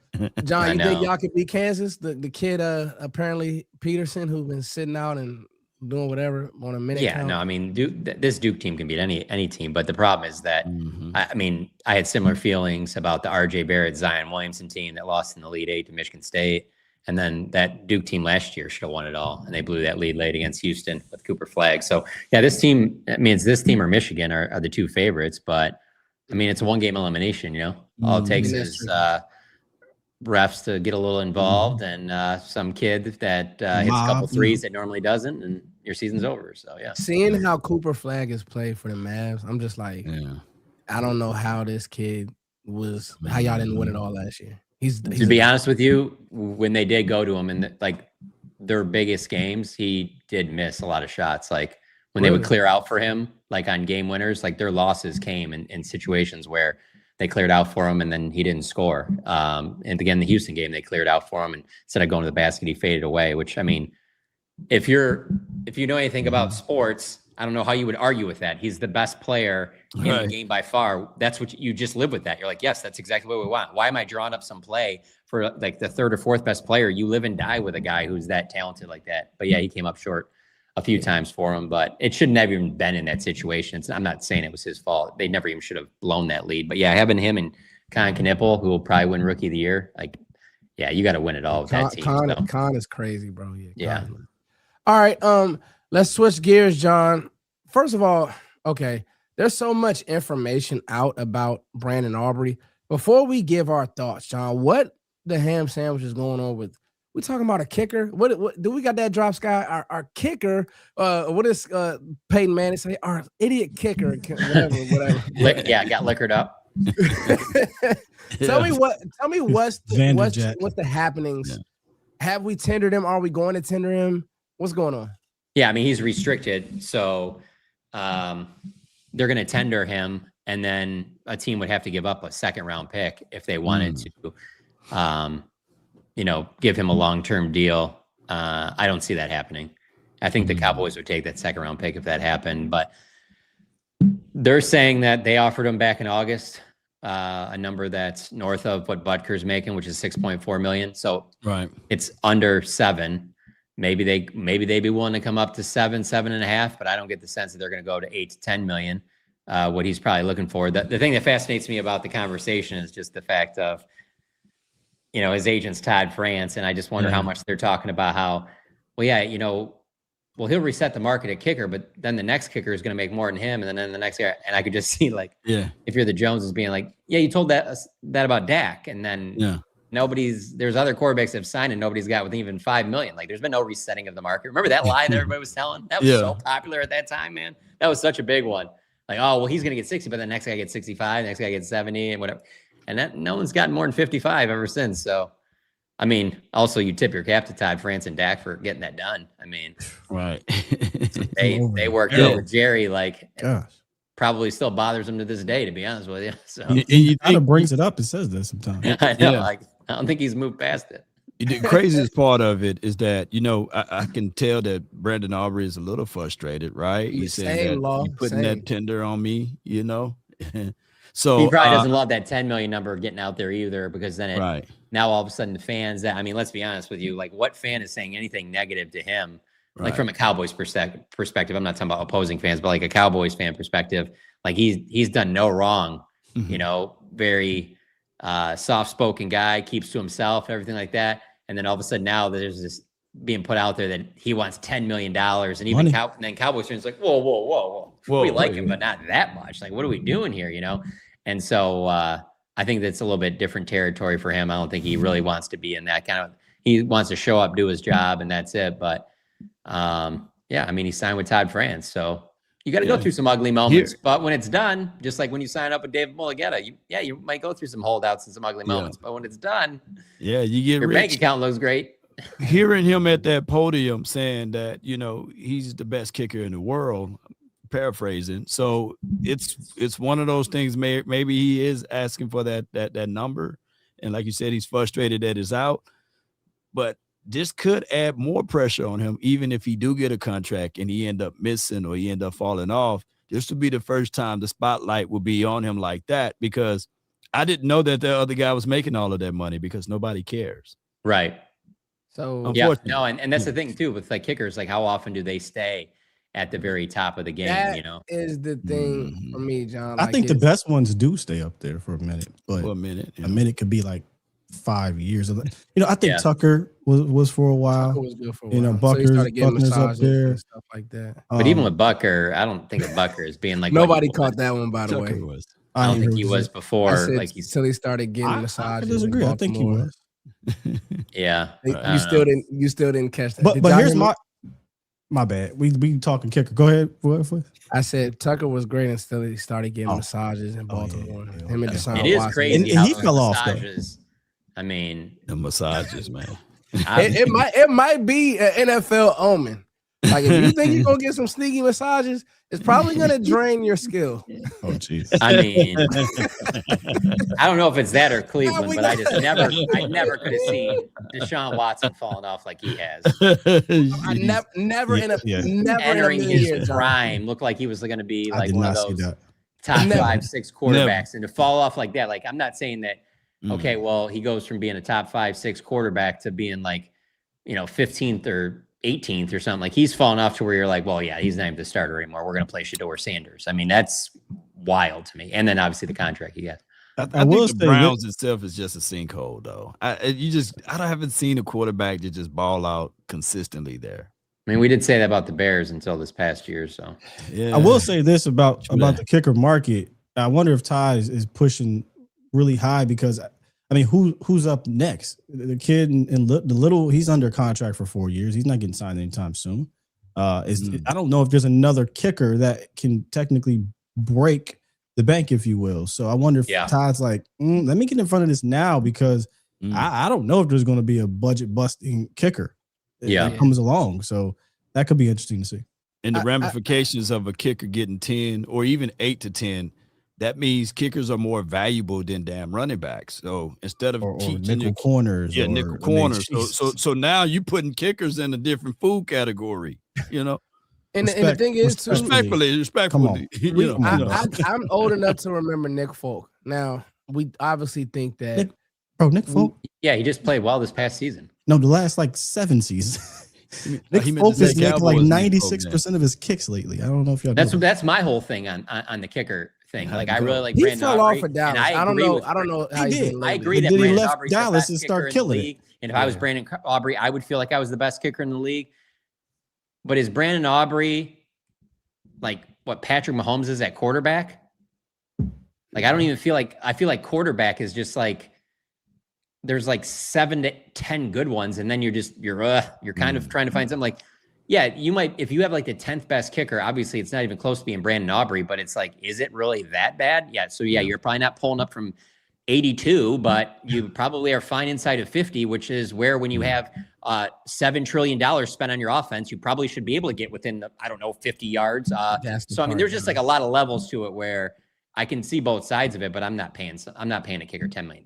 John, you think y'all could beat Kansas? The kid, apparently Peterson, who's been sitting out and doing whatever on a minute. Yeah, no, I mean, this Duke team can beat any team, but the problem is that I had similar feelings about the RJ Barrett, Zion Williamson team that lost in the Elite Eight to Michigan State, and then that Duke team last year should have won it all, and they blew that lead late against Houston with Cooper Flagg. So yeah, this team, I mean, it's this team or Michigan are the two favorites, but I mean, it's a one-game elimination. All it takes is refs to get a little involved and some kid that hits a couple threes that normally doesn't, and your season's over. So yeah, seeing how Cooper Flagg has played for the Mavs, I'm just like, I don't know how this kid how y'all didn't win it all last year. He's to be honest with you, when they did go to him in their biggest games, he did miss a lot of shots. Like when they would clear out for him, like on game winners, like their losses came in situations where they cleared out for him and then he didn't score. And again, the Houston game, they cleared out for him, and instead of going to the basket, he faded away, which, I mean, if you know anything about sports, I don't know how you would argue with that. He's the best player in the game by far. That's what you just live with that. You're like, yes, that's exactly what we want. Why am I drawing up some play for like the third or fourth best player? You live and die with a guy who's that talented like that. But yeah, he came up short a few times for him, but it shouldn't have even been in that situation. I'm not saying it was his fault. They never even should have blown that lead. But yeah, having him and Con Knippel, who will probably win Rookie of the Year, like, yeah, you got to win it all with that team. Con is crazy, bro. Yeah. All right. Let's switch gears, John. First of all, okay, there's so much information out about Brandon Aubrey. Before we give our thoughts, John, what the ham sandwich is going on with? We talking about a kicker? What do we got that drop, Sky? Our kicker? What is Peyton Manning say? Our idiot kicker, whatever. Yeah, got liquored up. Tell me what's the happenings? Yeah. Have we tendered him? Are we going to tender him? What's going on? Yeah, I mean, he's restricted. So they're going to tender him, and then a team would have to give up a second-round pick if they wanted to, give him a long-term deal. I don't see that happening. I think the Cowboys would take that second-round pick if that happened, but they're saying that they offered him back in August a number that's north of what Butker's making, which is $6.4 million. So it's under 7. Maybe they'd be willing to come up to 7.5, but I don't get the sense that they're going to go to 8 to 10 million. What he's probably looking for. The thing that fascinates me about the conversation is just the fact of, his agent's Todd France, and I just wonder how much they're talking about how, he'll reset the market at kicker, but then the next kicker is going to make more than him, and then the next guy. And I could just see if you're the Joneses being like, you told that about Dak, and then there's other quarterbacks that have signed and nobody's got with even 5 million. Like, there's been no resetting of the market. Remember that lie that everybody was telling? That was so popular at that time, man. That was such a big one. Like, oh, well, he's going to get 60, but the next guy gets 65, the next guy gets 70 and whatever. And that no one's gotten more than 55 ever since. So, I mean, also you tip your cap to Todd France and Dak for getting that done. I mean, they worked over Jerry, probably still bothers him to this day, to be honest with you. So he kind of brings it up and says that sometimes. I know, I don't think he's moved past it. The craziest part of it is that, I can tell that Brandon Aubrey is a little frustrated, right? He's saying that you're putting that tender on me, So he probably doesn't love that 10 million number getting out there either, because then now all of a sudden the fans let's be honest with you, like, what fan is saying anything negative to him? Like, from a Cowboys perspective, I'm not talking about opposing fans, but like a Cowboys fan perspective, like he's done no wrong, very soft-spoken guy, keeps to himself and everything like that. And then all of a sudden now there's this being put out there that he wants $10 million, and even and then Cowboys fans like, whoa, we like him, but not that much. Like, what are we doing here? And so I think that's a little bit different territory for him. I don't think he really wants to be in that kind of. He wants to show up, do his job, and that's it. But he signed with Todd France, so you got to go through some ugly moments. But when it's done, just like when you sign up with David Mulligetta, you might go through some holdouts and some ugly moments. But when it's done, you get your bank account looks great. Hearing him at that podium saying that, he's the best kicker in the world, paraphrasing. So it's one of those things. Maybe he is asking for that number, and like you said, he's frustrated that it's out. But this could add more pressure on him, even if he do get a contract and he end up missing or he end up falling off. This would be the first time the spotlight will be on him like that, because I didn't know that the other guy was making all of that money, because nobody cares. Right. So and that's the thing too with like kickers. Like, how often do they stay at the very top of the game? That is the thing for me, John. I think the best ones do stay up there for a minute, but for a minute could be like 5 years. I think Tucker was for a while. Tucker was good for a while. Buckner's up there and stuff like that. But even with Bucker, I don't think of Bucker as being like nobody caught that one, by the way. I don't think he was before. Like, until he started getting massages. I disagree. I think he was. You still didn't catch that. But here's my bad. We talking kicker. Go ahead. What? I said Tucker was great until he started getting massages in Baltimore. Him and Deshaun it is Watson. crazy. And he fell off. I mean, the massages, man. it might be an NFL omen. Like, if you think you're gonna get some sneaky massages, it's probably gonna drain your skill. Oh, jeez. I mean, I don't know if it's that or Cleveland, but I never could have seen Deshaun Watson falling off like he has. Never entering his prime looked like he was going to be like one of those top 5-6 quarterbacks, and to fall off like that. Like, I'm not saying that. Okay, well, he goes from being a top 5-6 quarterback to being like, 15th or 18th or something. Like, he's fallen off to where you're like, well, yeah, he's not even the starter anymore. We're going to play Shedeur Sanders. I mean, that's wild to me. And then obviously the contract he got. I think the Browns itself is just a sinkhole, though. I haven't seen a quarterback that just ball out consistently there. I mean, we did say that about the Bears until this past year. So I will say this about the kicker market. I wonder if Ty is pushing really high, because I mean, who's up next? The kid and the little, he's under contract for 4 years. He's not getting signed anytime soon. I don't know if there's another kicker that can technically break the bank, if you will. So I wonder if Todd's like, let me get in front of this now, because I don't know if there's going to be a budget busting kicker that comes along. So that could be interesting to see. And the ramifications of a kicker getting 10 or even 8 to 10, that means kickers are more valuable than damn running backs. So instead of or teaching nickel corners, nickel corners. So now you putting kickers in a different food category, you know. And the thing is, too, respectfully, come on. I'm old enough to remember Nick Folk. Now we obviously think that Nick Folk. Yeah, he just played well this past season. No, the last like 7 seasons. Nick Folk is making like 96% of his kicks lately. I don't know if y'all. That's my whole thing on the kicker thing. Like I really like he Brandon fell Aubrey, off for Dallas. I don't know how he did. I agree that then he Brandon left Aubrey's Dallas the and best started kicker in the killing league. And if I was Brandon Aubrey, I would feel like I was the best kicker in the league. But is Brandon Aubrey like what Patrick Mahomes is at quarterback? Like I don't even feel like I feel like quarterback is just like there's like 7 to 10 good ones, and then you're kind of trying to find something like, yeah, you might, if you have like the 10th best kicker, obviously it's not even close to being Brandon Aubrey, but it's like, is it really that bad? Yeah. So yeah, you're probably not pulling up from 82, but you probably are fine inside of 50, which is where when you have $7 trillion spent on your offense, you probably should be able to get within the, 50 yards. So I mean, there's just like a lot of levels to it where I can see both sides of it, but I'm not paying a kicker $10 million.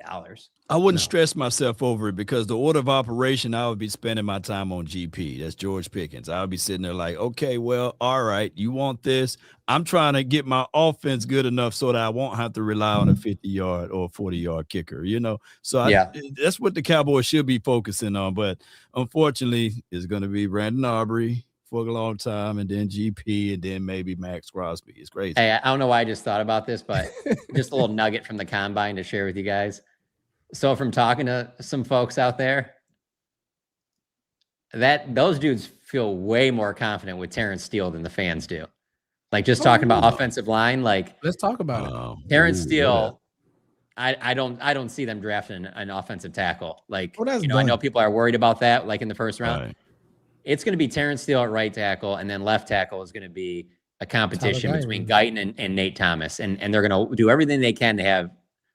I wouldn't stress myself over it because the order of operation, I would be spending my time on GP. That's George Pickens. I would be sitting there like, okay, well, all right, you want this? I'm trying to get my offense good enough so that I won't have to rely on a 50-yard or 40-yard kicker, you know? So that's what the Cowboys should be focusing on. But unfortunately, it's going to be Brandon Aubrey for a long time, and then GP, and then maybe Maxx Crosby. It's crazy. Hey, I don't know why I just thought about this, but just a little nugget from the combine to share with you guys. So from talking to some folks out there, those dudes feel way more confident with Terrence Steele than the fans do. Like just talking about offensive line, like let's talk about it. Terrence Steele. I don't see them drafting an offensive tackle. Like I know people are worried about that, like in the first round. Right. It's going to be Terrence Steele at right tackle, and then left tackle is going to be a competition between Guyton and Nate Thomas. And they're going to do everything they can to have,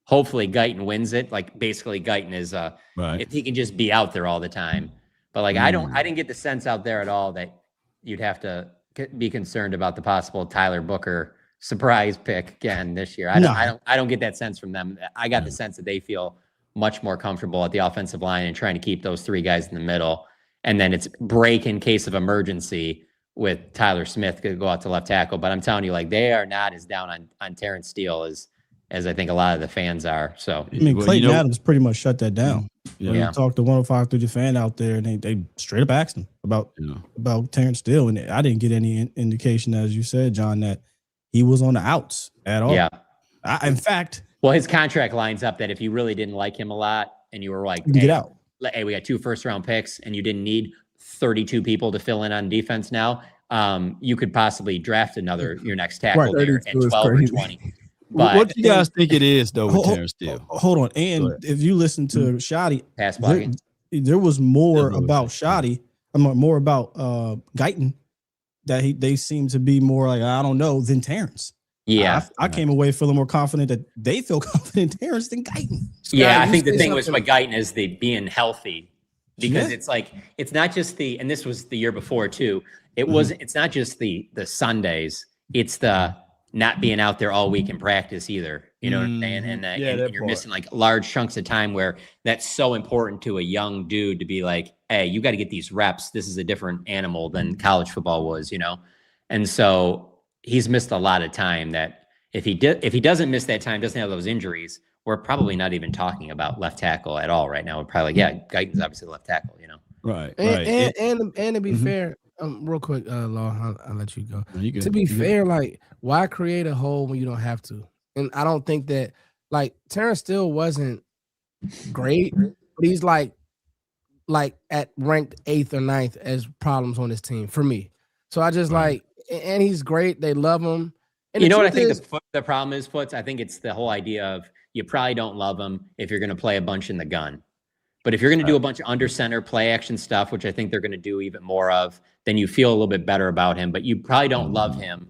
hopefully Guyton wins it. Like basically Guyton is, if he can just be out there all the time. But like, I didn't get the sense out there at all that you'd have to be concerned about the possible Tyler Booker surprise pick again this year. I don't get that sense from them. I got the sense that they feel much more comfortable at the offensive line and trying to keep those three guys in the middle. And then it's break in case of emergency with Tyler Smith could go out to left tackle. But I'm telling you, like they are not as down on Terrence Steele as I think a lot of the fans are. So I mean, Clayton Adams pretty much shut that down. Yeah. We talked to 105 through the fan out there, and they straight up asked him about Terrence Steele, and I didn't get any indication, as you said, John, that he was on the outs at all. Yeah. In fact, well, his contract lines up that if you really didn't like him a lot and you were like, get out. Hey, we got 2 first-round picks, and you didn't need 32 people to fill in on defense now, you could possibly draft your next tackle there at 12 or 20. But what do you guys think it is, though, with Terrence Steele? Hold on. And if you listen to Shoddy, pass blocking, there was more about Shoddy, more about Guyton, that they seem to be more like, I don't know, than Terrence. Yeah, I came away feeling more confident that they feel confident in Terrence than Guyton. Yeah, I think the thing was with Guyton is the being healthy, because it's like it's not just and this was the year before too. It's not just the Sundays. It's the not being out there all week in practice either. You know what I'm saying? And you're missing like large chunks of time where that's so important to a young dude to be like, hey, you got to get these reps. This is a different animal than college football was, you know? And so he's missed a lot of time that if he doesn't miss that time, doesn't have those injuries, we're probably not even talking about left tackle at all right now. We're probably like, Guyton's obviously the left tackle, you know? Right. And to be fair, real quick, Law, I'll let you go. To be fair, like, why create a hole when you don't have to? And I don't think that, like, Terrence Steele wasn't great, but he's like at ranked 8th or 9th as problems on his team for me. So I just and he's great. They love him. And you know what I think the problem is, Foots? I think it's the whole idea of you probably don't love him if you're going to play a bunch in the gun. But if you're going to do a bunch of under center play action stuff, which I think they're going to do even more of, then you feel a little bit better about him. But you probably don't love him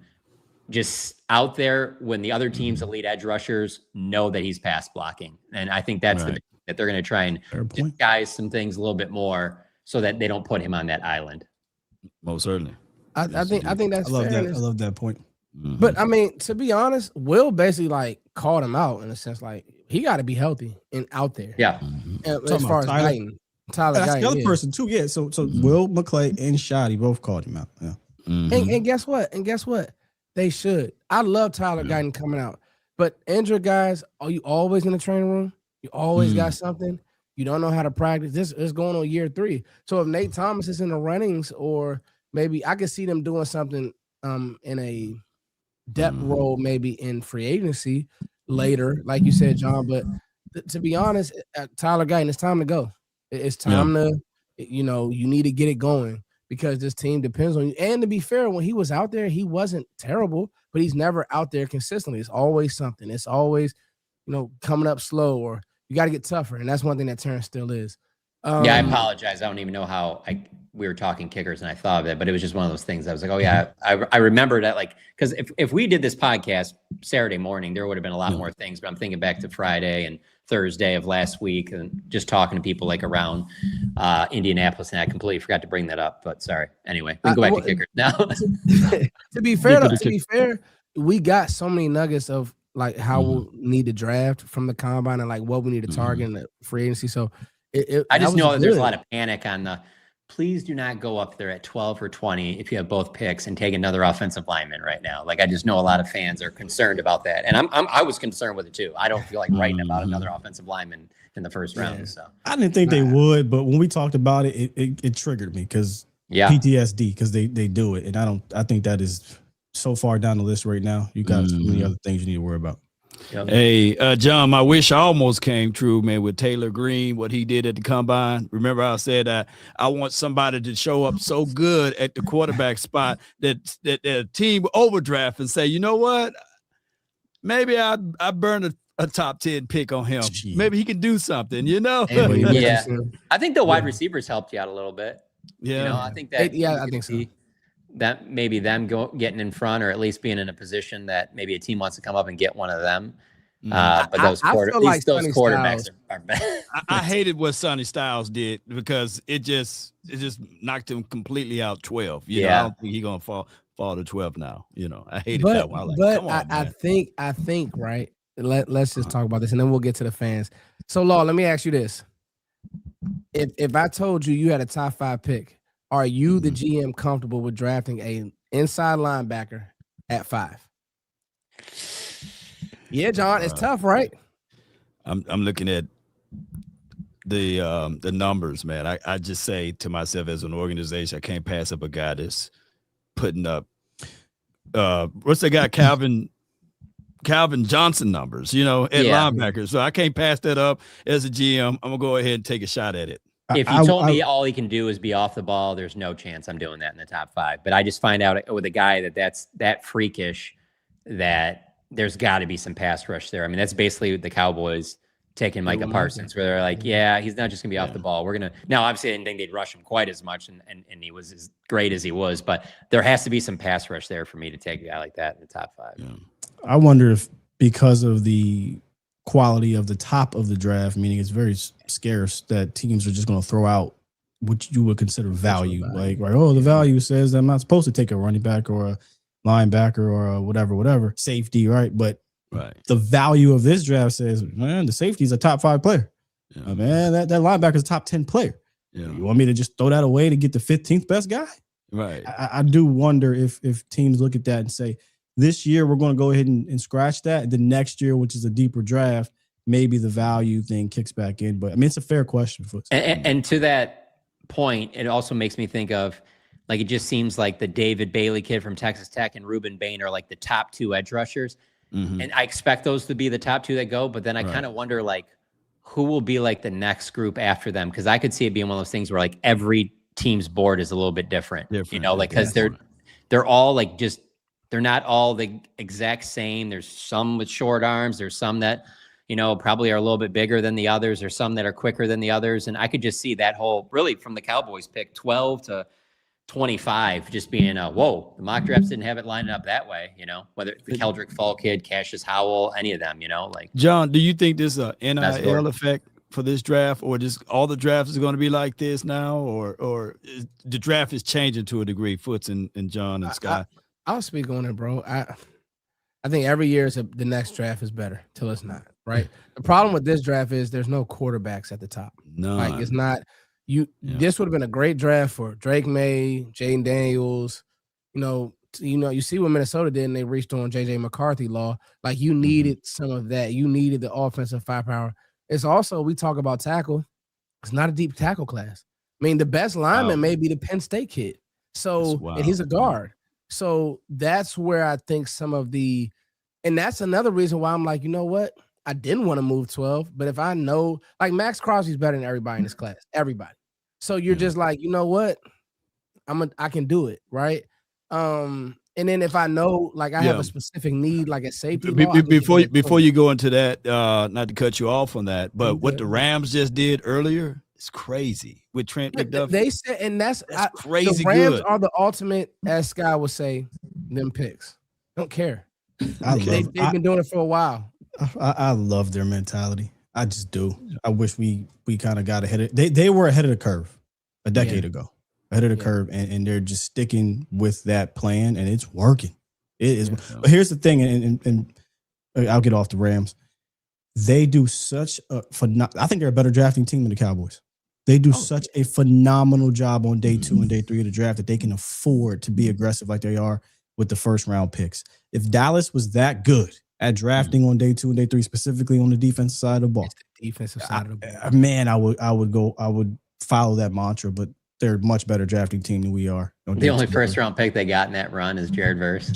just out there when the other team's elite edge rushers know that he's pass blocking. And I think that's that they're going to try and disguise some things a little bit more so that they don't put him on that island. Most certainly. I think that's I love fair. that. I love that point. But I mean, to be honest, Will basically like called him out in a sense, like he got to be healthy and out there. Yeah. As far as Tyler That's Guyton, the other person too. Yeah. So Will McClay and Shoddy both called him out. Yeah. And guess what? They should. I love Tyler Guyton coming out, but injured guys, are you always in the training room? You always got something. You don't know how to practice. This is going on year 3. So if Nate Thomas is in the runnings, or maybe I could see them doing something in a depth role, maybe in free agency later, like you said, John. But to be honest, Tyler Guyton, it's time to go. It's time to, you need to get it going because this team depends on you. And to be fair, when he was out there, he wasn't terrible, but he's never out there consistently. It's always something. It's always, coming up slow, or you got to get tougher. And that's one thing that Terrence still is. Yeah, I apologize. I don't even know how we were talking kickers and I thought of it, but it was just one of those things. I was like, oh yeah, I remember that, like, because if we did this podcast Saturday morning, there would have been a lot more things, but I'm thinking back to Friday and Thursday of last week and just talking to people like around Indianapolis, and I completely forgot to bring that up, but sorry. Anyway, we can go back to kickers now. To be fair, we got so many nuggets of like how we'll need to draft from the combine and like what we need to target in the free agency. So I just know there's a lot of panic on the, please do not go up there at 12 or 20 if you have both picks and take another offensive lineman right now. Like, I just know a lot of fans are concerned about that. And I was concerned with it too. I don't feel like writing about another offensive lineman in the first round. So I didn't think they would, but when we talked about it, it triggered me because PTSD, because they do it. And I think that is so far down the list right now. You got so many other things you need to worry about. Yep. Hey, John, my wish almost came true, man, with Taylor Green, what he did at the combine. Remember, I said I want somebody to show up so good at the quarterback spot that a team overdraft and say, you know what? Maybe I burned a top 10 pick on him. Jeez. Maybe he can do something, Yeah. I think the wide receivers helped you out a little bit. Yeah. I think that. I think so. That maybe them getting in front, or at least being in a position that maybe a team wants to come up and get one of them. But those quarterbacks are bad. I hated what Sonny Styles did because it just knocked him completely out 12. I don't think he's gonna fall to 12 now. I hated that one. I think right. Let's just talk about this and then we'll get to the fans. So, Law, let me ask you this: if I told you had a top 5 pick, are you, the GM, comfortable with drafting a inside linebacker at 5? Yeah, John, it's tough, right? I'm looking at the numbers, man. I just say to myself, as an organization, I can't pass up a guy that's putting up what's that guy, Calvin Johnson numbers, at linebacker. So I can't pass that up as a GM. I'm gonna go ahead and take a shot at it. If you told me all he can do is be off the ball, there's no chance I'm doing that in the top 5. But I just find out with a guy that's that freakish that there's got to be some pass rush there. I mean, that's basically the Cowboys taking Micah Parsons, where they're like, yeah, he's not just going to be off the ball. We're going to – now, obviously, I didn't think they'd rush him quite as much, and he was as great as he was. But there has to be some pass rush there for me to take a guy like that in the top 5. Yeah. I wonder if because of the quality of the top of the draft, meaning it's very scarce, that teams are just going to throw out what you would consider value. Like, right, the value says that I'm not supposed to take a running back or a linebacker or a whatever, safety, right? But the value of this draft says, man, the safety is a top 5 player. Yeah. Man, that linebacker is a top 10 player. Yeah. You want me to just throw that away to get the 15th best guy? Right. I do wonder if teams look at that and say, this year, we're going to go ahead and scratch that. The next year, which is a deeper draft, maybe the value thing kicks back in. But, I mean, it's a fair question. And to that point, it also makes me think of, like, it just seems like the David Bailey kid from Texas Tech and Ruben Bain are, like, the top 2 edge rushers. Mm-hmm. And I expect those to be the top 2 that go. But then I kind of wonder, like, who will be, like, the next group after them? Because I could see it being one of those things where, like, every team's board is a little bit different. Like, because they're all, like, just – they're not all the exact same. There's some with short arms. There's some that, probably are a little bit bigger than the others. There's some that are quicker than the others. And I could just see that whole, really from the Cowboys pick 12 to 25, just being whoa, the mock drafts didn't have it lined up that way, whether it's the Keldrick Fall kid, Cassius Howell, any of them, like. John, do you think this is an NIL effect for this draft, or just all the drafts is going to be like this now, or the draft is changing to a degree? Foots and John and Sky. I'll speak on it, bro. I think every year the next draft is better till it's not, right? The problem with this draft is there's no quarterbacks at the top. No, like it's not you. Yeah. This would have been a great draft for Drake May, Jaden Daniels. You see what Minnesota did, and they reached on JJ McCarthy law. Like you needed some of that. You needed the offensive firepower. It's also, we talk about tackle. It's not a deep tackle class. I mean, the best lineman may be the Penn State kid. So, and he's a guard. So that's where I think some of and that's another reason why I'm like, you know what? I didn't want to move 12, but if I know, like Maxx Crosby's better than everybody in this class, everybody. So you're just like, you know what? I can do it, right? And then if I know, like I have a specific need, like a safety. Before you go into that, not to cut you off on that, but what the Rams just did earlier is crazy with Trent McDuffie. They said, and that's crazy. The Rams good. are the ultimate, as Sky would say, them picks. Don't care. They've been doing it for a while. I love their mentality. I just do. I wish we kind of got ahead of they were ahead of the curve a decade ago. Ahead of the curve, and they're just sticking with that plan, and it's working. It is. But here's the thing, and I'll get off the Rams. They do such a I think they're a better drafting team than the Cowboys. They do such a phenomenal job on day 2 and day 3 of the draft that they can afford to be aggressive like they are with the first round picks. If Dallas was that good at drafting on day 2 and day 3, specifically on the defensive side of the ball, man, I would follow that mantra, but they're a much better drafting team than we are. The only first round pick they got in that run is Jared Verse.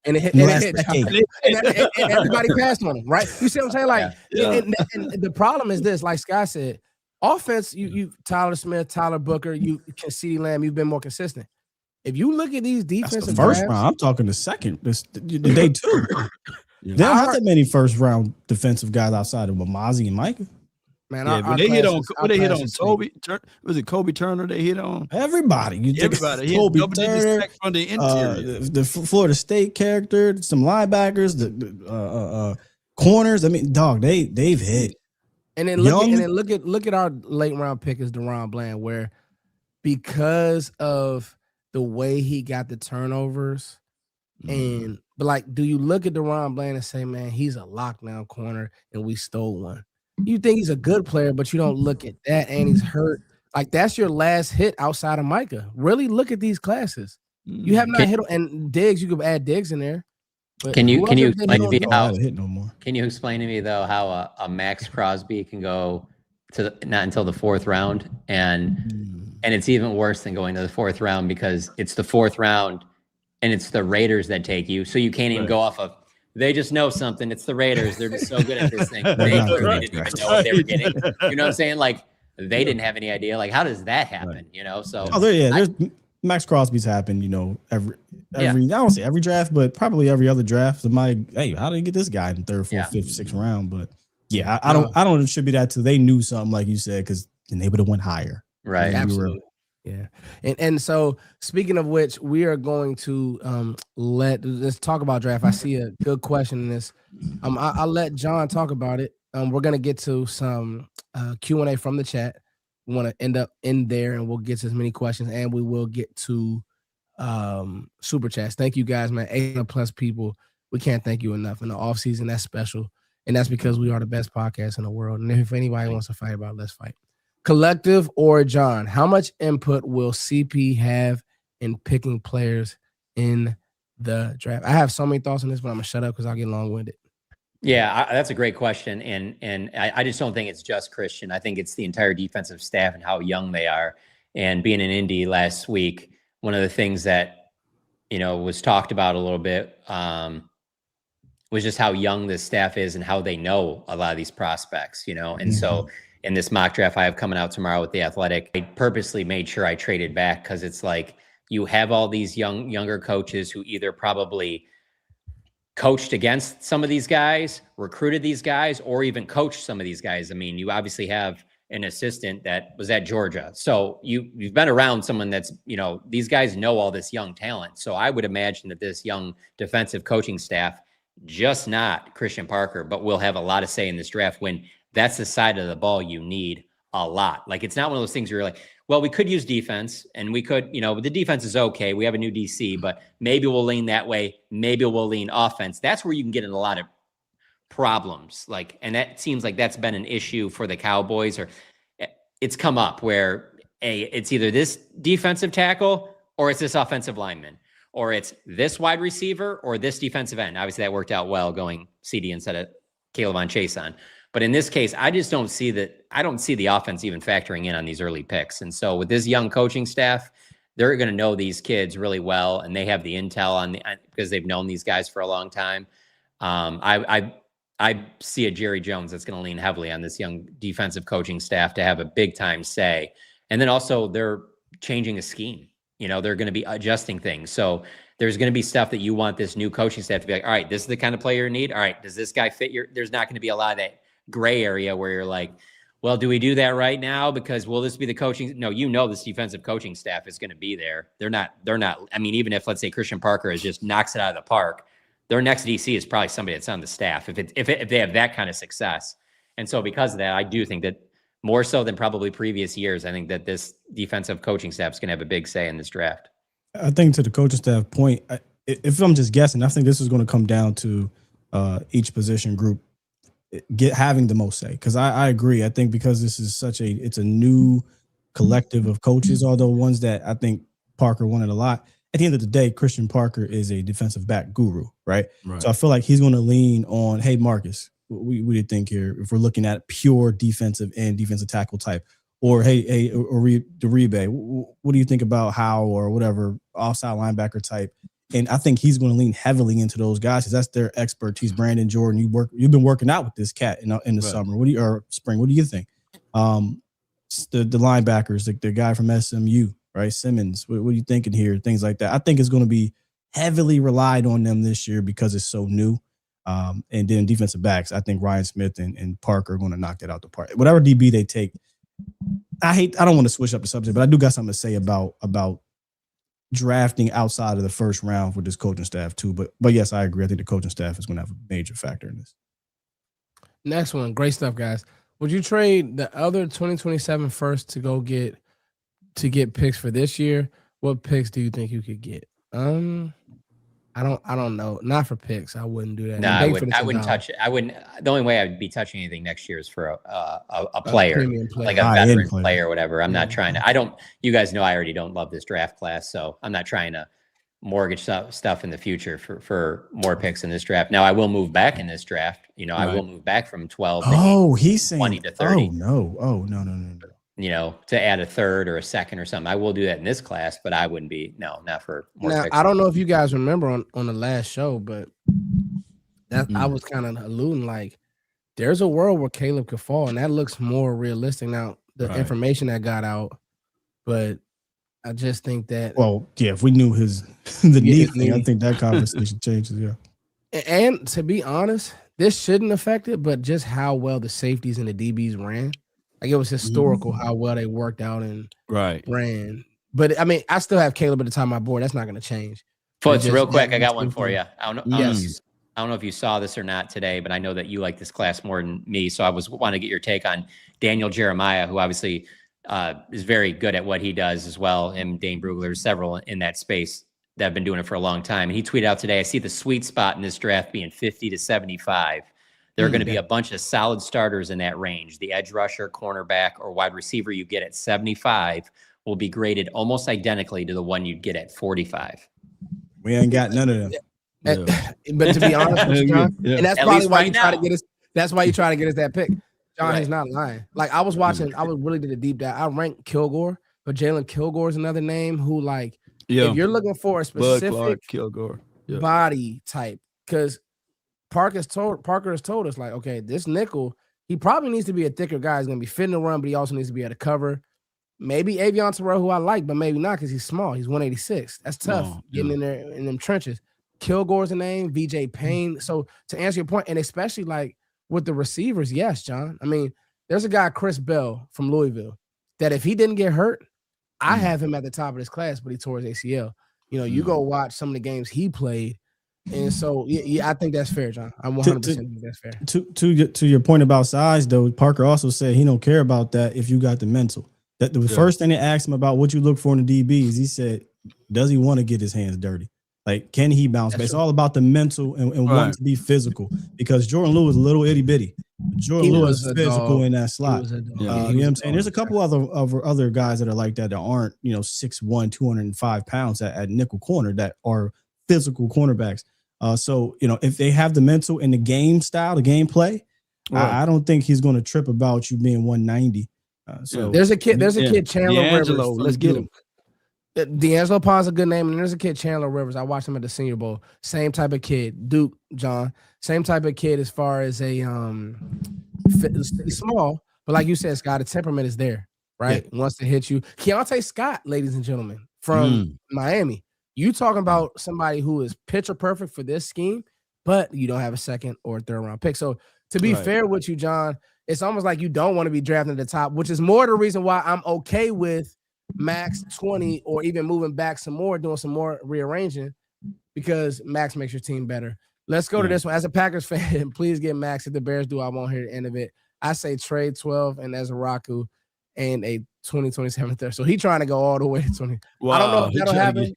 And it hit, and everybody passed on him, right? You see what I'm saying? Like, and the problem is this, like Scott said, offense, you Tyler Smith, Tyler Booker, you can CeeDee Lamb, you've been more consistent. If you look at these defensive the first round, I'm talking the second, the day 2. They don't have that many first round defensive guys outside of Mamazi and Micah. Man, when they hit on Toby, was it Kobe Turner? They hit on everybody. Everybody. Kobe Turner from the interior, the Florida State character, some linebackers, the corners. I mean, dog, they've hit. And then look at our late round pick is DeRon Bland, where because of the way he got the turnovers, but like, do you look at DeRon Bland and say, man, he's a lockdown corner and we stole one? You think he's a good player, but you don't look at that, and he's hurt. Like, that's your last hit outside of Micah. Really look at these classes. You have not hit, and Diggs, you could add Diggs in there. Can you explain to me Can you explain to me though how a Maxx Crosby can go to not until the 4th round, and it's even worse than going to the 4th round because it's the 4th round and it's the Raiders that take you, so you can't even go off of. They just know something. It's the Raiders. They're just so good at this thing. They didn't even know what they were getting. You know what I'm saying? Like, they didn't have any idea. Like, how does that happen? You know? So there's Maxx Crosby's happened, every I don't say every draft, but probably every other draft. Hey, how did you get this guy in 3rd, 4th, 5th, 6th round? But yeah, I don't attribute that to they knew something, like you said, because then they would have went higher. Right. Absolutely. Yeah. And so speaking of which, we are going to let's talk about draft. I see a good question in this. I'll let John talk about it. We're going to get to some Q&A from the chat. We want to end up in there, and we'll get to as many questions, and we will get to super chats. Thank you guys, man. 800+ people. We can't thank you enough. In the off season, that's special. And that's because we are the best podcast in the world. And if anybody wants to fight about it, let's fight. Collective or John, how much input will CP have in picking players in the draft? I have so many thoughts on this, but I'm gonna shut up because I'll get long-winded. Yeah, that's a great question, and I just don't think it's just Christian. I think it's the entire defensive staff and how young they are. And being in Indy last week, one of the things that was talked about a little bit was just how young this staff is and how they know a lot of these prospects. And so. In this mock draft I have coming out tomorrow with The Athletic, I purposely made sure I traded back because it's like you have all these younger coaches who either probably coached against some of these guys, recruited these guys, or even coached some of these guys. I mean, you obviously have an assistant that was at Georgia. So you've been around someone that's, these guys know all this young talent. So I would imagine that this young defensive coaching staff, just not Christian Parker, but will have a lot of say in this draft when that's the side of the ball you need a lot. Like, it's not one of those things where you're like, well, we could use defense and we could, the defense is okay. We have a new DC, but maybe we'll lean that way. Maybe we'll lean offense. That's where you can get in a lot of problems. Like, and that seems like that's been an issue for the Cowboys, or it's come up where it's either this defensive tackle or it's this offensive lineman, or it's this wide receiver or this defensive end. Obviously that worked out well going CD instead of Caleb on Chase on. But in this case, I just don't see that. I don't see the offense even factoring in on these early picks. And so with this young coaching staff, they're going to know these kids really well, and they have the intel because they've known these guys for a long time. I see a Jerry Jones that's going to lean heavily on this young defensive coaching staff to have a big time say. And then also they're changing a scheme. They're going to be adjusting things. So there's going to be stuff that you want this new coaching staff to be like, all right, this is the kind of player you need. All right, does this guy fit there's not going to be a lot of that gray area where you're like, well, do we do that right now? Because will this be the coaching? No, this defensive coaching staff is going to be there. They're not, I mean, even if, let's say, Christian Parker just knocks it out of the park, their next DC is probably somebody that's on the staff if they have that kind of success. And so because of that, I do think that more so than probably previous years, I think that this defensive coaching staff is going to have a big say in this draft. I think to the coaching staff point, if I'm just guessing, I think this is going to come down to each position group having the most say. Because I agree. I think because this is it's a new collective of coaches, although ones that I think Parker wanted a lot. At the end of the day, Christian Parker is a defensive back guru, right? So I feel like he's going to lean on, hey, Marcus, what do you think here? If we're looking at pure defensive and defensive tackle type, or hey, Uribe, what do you think about how or whatever offside linebacker type? And I think he's going to lean heavily into those guys because that's their expertise. Brandon Jordan, you've been working out with this cat in the summer. Or spring? What do you think? The linebackers, the guy from SMU, right? Simmons, what are you thinking here? Things like that. I think it's going to be heavily relied on them this year because it's so new. And then defensive backs, I think Ryan Smith and Parker are going to knock that out the park. Whatever DB they take, I don't want to switch up the subject, but I do got something to say about drafting outside of the first round with this coaching staff too. But yes, I agree. I think the coaching staff is going to have a major factor in this. Next one, great stuff, guys. Would you trade the other 2027 first to go get picks for this year? What picks do you think you could get? I don't know. Not for picks. I wouldn't do that. No, I wouldn't touch it. I wouldn't. The only way I would be touching anything next year is for a player, like a veteran player or whatever. I'm not trying to. You guys know I already don't love this draft class, so I'm not trying to mortgage stuff in the future for more picks in this draft. Now I will move back in this draft. I will move back from 12. He's saying 20 to 30. No. To add a third or a second or something. I will do that in this class, but I wouldn't be, not for more now, picks. I don't know if you guys remember on the last show, but I was kind of alluding like there's a world where Caleb could fall, and that looks more realistic now, the information that got out. But I just think that if we knew the knee thing, I think that conversation changes, And to be honest, this shouldn't affect it, but just how well the safeties and the DBs ran. Like it was historical how well they worked out and ran. But I mean, I still have Caleb at the top of my board. That's not going to change. Foots, real quick, I got one for you. I don't know if you saw this or not today, but I know that you like this class more than me. So I want to get your take on Daniel Jeremiah, who obviously is very good at what he does as well. And Dane Brugler, there's several in that space that have been doing it for a long time. And he tweeted out today, I see the sweet spot in this draft being 50 to 75. There are going to be a bunch of solid starters in that range. The edge rusher, cornerback, or wide receiver you get at 75 will be graded almost identically to the one you'd get at 45. We ain't got none of them. But to be honest with you, John, and that's probably why you try to get us. That's why you try to get us that pick. John is not lying. Like I was watching, I really did a deep dive. I ranked Kilgore, but Jalen Kilgore is another name who, like, if you're looking for a specific body type, because Parker has told us, like, okay, this nickel, he probably needs to be a thicker guy. He's going to be fitting to run, but he also needs to be able to cover. Maybe Avion Terrell, who I like, but maybe not because he's small. He's 186. That's tough getting in there in them trenches. Kilgore's a name, VJ Payne. So to answer your point, and especially like with the receivers, yes, John. I mean, there's a guy, Chris Bell from Louisville, that if he didn't get hurt, I have him at the top of this class, but he tore his ACL. You go watch some of the games he played. And so, yeah, I think that's fair, John. I 100% think that's fair. To your point about size, though, Parker also said he don't care about that if you got the mental. That the first thing they asked him about what you look for in the DBs, he said, does he want to get his hands dirty? Like, can he bounce back? It's all about the mental and wanting to be physical. Because Jordan Lewis was a little itty bitty. Jordan Lewis is physical in that slot. You know what I'm saying? There's a couple other guys that are like that aren't 6'1", 205 pounds at nickel corner that are physical cornerbacks. So if they have the mental and the game style, the gameplay, I don't think he's going to trip about you being 190. So there's a kid Chandler Rivers. Let's get him. D'Angelo Paul's a good name, and there's a kid Chandler Rivers. I watched him at the Senior Bowl. Same type of kid, Duke, John. Same type of kid as far as a he's small, but like you said, Scott, the temperament is there, right? Wants to hit you. Keontae Scott, ladies and gentlemen, from Miami. You talking about somebody who is picture perfect for this scheme, but you don't have a second or third round pick. So to be fair with you, John, it's almost like you don't want to be drafted at the top, which is more the reason why I'm okay with Max 20 or even moving back some more, doing some more rearranging, because Max makes your team better. Let's go to this one. As a Packers fan, please get Max. If the Bears do, I won't hear the end of it. I say trade 12 and Ezraku and a 2027 third. So he trying to go all the way to 20. Wow. I don't know if that'll happen.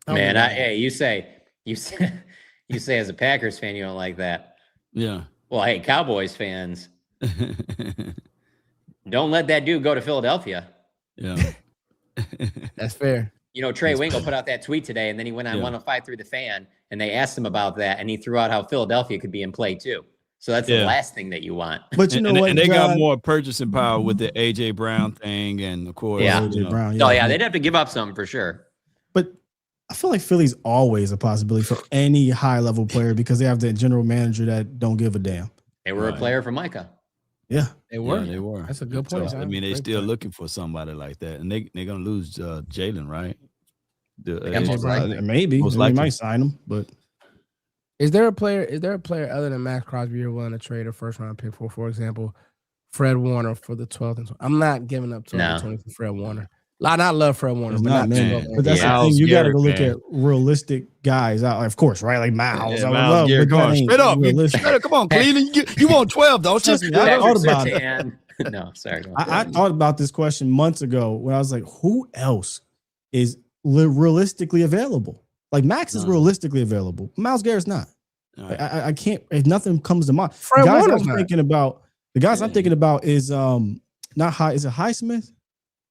Man, you say as a Packers fan you don't like that. Yeah. Well, hey, Cowboys fans, don't let that dude go to Philadelphia. Yeah. That's fair. Trey Wingo put out that tweet today, and then he went on 105 through the fan, and they asked him about that, and he threw out how Philadelphia could be in play too. So that's the last thing that you want. But you know what? And they got more purchasing power with the AJ Brown thing, and of course, AJ Brown. They'd have to give up some for sure. But I feel like Philly's always a possibility for any high level player because they have the general manager that don't give a damn. They were a player for Micah. Yeah, they were. Yeah, they were. That's a good point. So, I mean, they're still looking for somebody like that, and they're gonna lose Jalen, right? Maybe they might sign him, but is there a player other than Maxx Crosby you're willing to trade a first round pick for example, Fred Warner for the 12th? And I'm not giving up 20 for Fred Warner. I love Fred Warner, but that's the thing. You got to go look at realistic guys out. Of course, right? Like Miles. I love Garrett. Straight up. Come on, Cleveland. You want 12, don't you? I thought about it. No, sorry. I thought about this question months ago when I was like, who else is realistically available? Like Max is realistically available. Miles Garrett's not. Right. I can't. If nothing comes to mind, the guys I'm thinking about is not high. Is it Highsmith?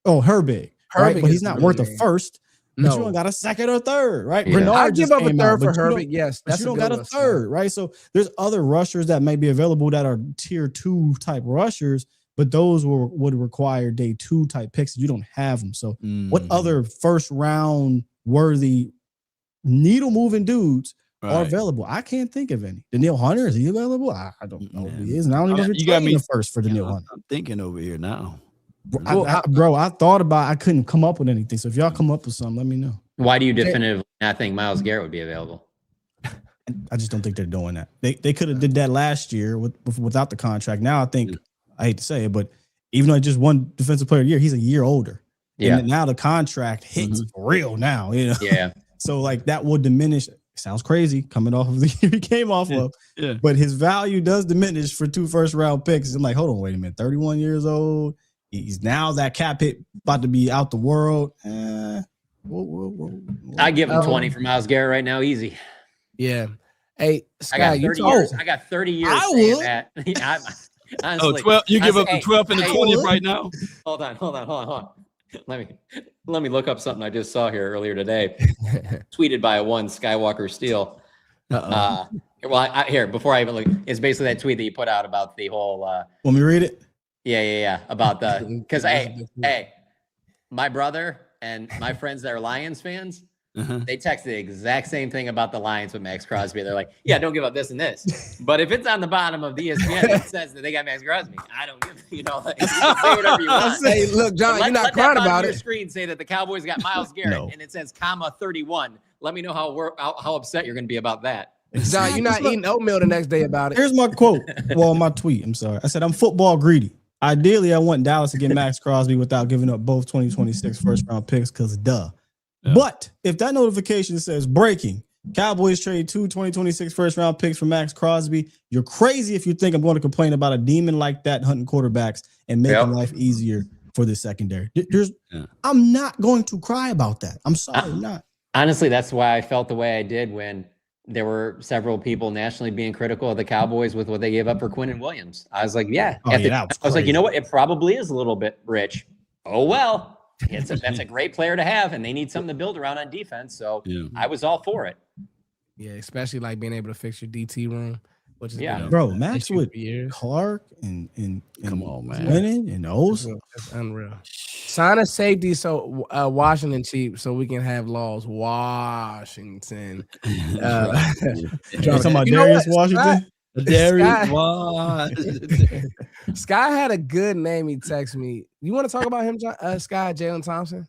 Oh, Herbig. Right? But he's not worth a first. No, you don't got a second or third, right? Yeah. I'd give up a third for Herbig. Yes, but you don't got a third, right? So there's other rushers that may be available that are tier 2 type rushers, but those would require day 2 type picks. You don't have them. So what other first round worthy needle moving dudes are available? I can't think of any. Danielle Hunter, is he available? I don't know if he is. And I don't even know if you got me first for Danielle Hunter. I'm thinking over here now. I thought about. I couldn't come up with anything. So if y'all come up with something, let me know. Why do you definitively not think Myles Garrett would be available? I just don't think they're doing that. They could have did that last year without the contract. Now I think I hate to say it, but even though he just won Defensive Player of the Year, he's a year older. Yeah. And now the contract hits for real now. Yeah. So like that will diminish. Sounds crazy coming off of the year he came off of, but his value does diminish for 2 first round picks. I'm like, hold on, wait a minute, 31 years old. He's now that cap hit about to be out the world. I give him 20 for Myles Garrett right now, easy. Yeah. Hey, Scott, I got 30 years saying that. Honestly, 12. You give up the 12 and the 20 right now. Hold on. Let me look up something I just saw here earlier today. Tweeted by one Skywalker Steele. Here, before I even look, it's basically that tweet that you put out about the whole. Want me to read it? Yeah. About because hey, my brother and my friends that are Lions fans, they texted the exact same thing about the Lions with Maxx Crosby. They're like, yeah, don't give up this and this. But if it's on the bottom of the ESPN, it says that they got Maxx Crosby. I don't give, you can say whatever you want. Hey, look, John, you're not crying about it. Your screen say that the Cowboys got Myles Garrett, and it says comma 31. Let me know how upset you're going to be about that. John, you're not eating oatmeal the next day about it. Here's my quote. Well, my tweet. I'm sorry. I said, I'm football greedy. Ideally, I want Dallas to get Maxx Crosby without giving up both 2026 first round picks because duh. Yeah. But if that notification says breaking, Cowboys trade 2 2026 first-round picks for Maxx Crosby. You're crazy if you think I'm going to complain about a demon like that hunting quarterbacks and making life easier for the secondary. I'm not going to cry about that. I'm sorry, not. Honestly, that's why I felt the way I did when there were several people nationally being critical of the Cowboys with what they gave up for Quinnen Williams. I was like, I was like, you know what? It probably is a little bit rich. Oh, well, that's a great player to have, and they need something to build around on defense. So I was all for it. Yeah, especially like being able to fix your DT room, which is bro. Max with Clark and come on, man, winning and those. That's unreal. Sign a safety so Washington cheap so we can have laws. Washington. Talking about Darius Washington. Sky had a good name. He texted me. You want to talk about him, Sky? Jalen Thompson?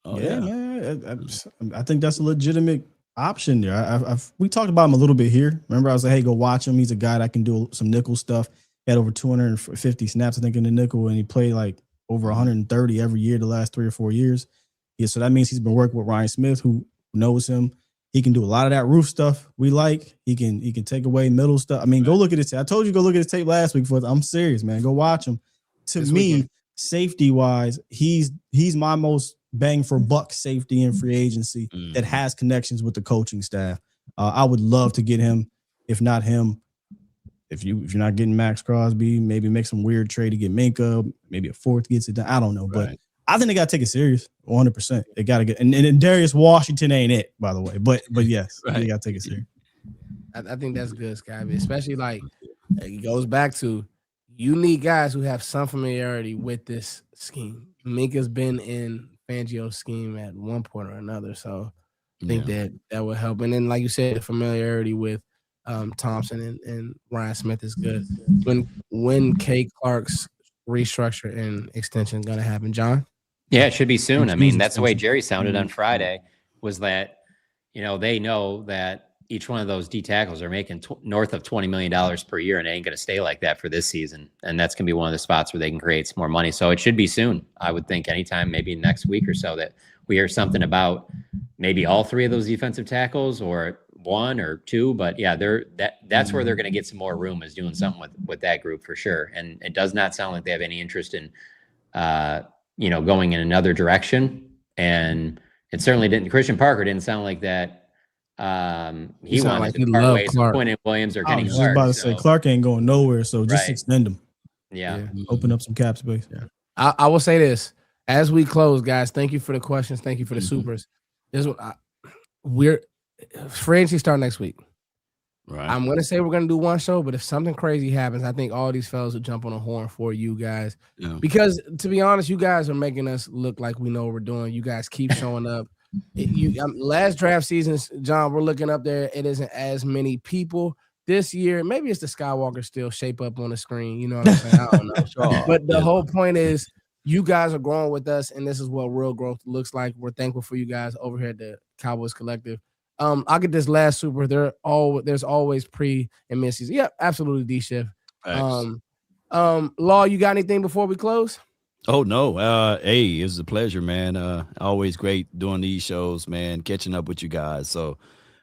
Oh yeah, man. I think that's a legitimate option there. We talked about him a little bit here. Remember, I was like, hey, go watch him. He's a guy that can do some nickel stuff. He had over 250 snaps, I think, in the nickel, and he played like over 130 every year the last 3 or 4 years. Yeah, so that means he's been working with Ryan Smith, who knows him. He can do a lot of that roof stuff we like. He can take away middle stuff. I mean, go look at his tape. I told you go look at his tape last week. I'm serious, man. Go watch him. To me, safety wise, he's my most bang for buck safety in free agency that has connections with the coaching staff. I would love to get him. If not him, if you're not getting Maxx Crosby, maybe make some weird trade to get Minka, maybe a fourth gets it done. I don't know, but I think they got to take it serious 100%. They got to get, and Darius Washington ain't it, by the way, but yes, they got to take it serious. I think that's good, Sky, especially like it goes back to you need guys who have some familiarity with this scheme. Minka's been in Fangio's scheme at one point or another, so I think that will help. And then, like you said, the familiarity with Thompson and Ryan Smith is good. When K Clark's restructure and extension going to happen, John? Yeah, it should be soon. I mean, that's the way Jerry sounded on Friday, was that, they know that each one of those D tackles are making north of $20 million per year, and it ain't going to stay like that for this season. And that's going to be one of the spots where they can create some more money. So it should be soon. I would think anytime, maybe next week or so, that we hear something about maybe all 3 of those defensive tackles or 1 or 2. But yeah, that's where they're going to get some more room, is doing something with that group for sure. And it does not sound like they have any interest in, going in another direction. And it certainly didn't. Christian Parker didn't sound like that. He wanted to part ways with Quinnen Williams or Kenny Clark. I was about to say Clark ain't going nowhere, so just extend him. Yeah. Open up some cap space. Yeah. I will say this as we close, guys. Thank you for the questions. Thank you for the supers. This is what free agency start next week. Right. I'm gonna say we're gonna do one show, but if something crazy happens, I think all these fellas will jump on a horn for you guys. Yeah. Because to be honest, you guys are making us look like we know what we're doing. You guys keep showing up. Last draft seasons, John, we're looking up there. It isn't as many people this year. Maybe it's the Skywalker Steele shape up on the screen. You know what I'm saying? I don't know. But the whole point is, you guys are growing with us, and this is what real growth looks like. We're thankful for you guys over here at the Cowboys Collective. I'll get this last super. There's always pre and mid season. Yeah, absolutely, D-Shift. Law, you got anything before we close? Oh, no. Hey, it's a pleasure, man. Always great doing these shows, man, catching up with you guys. So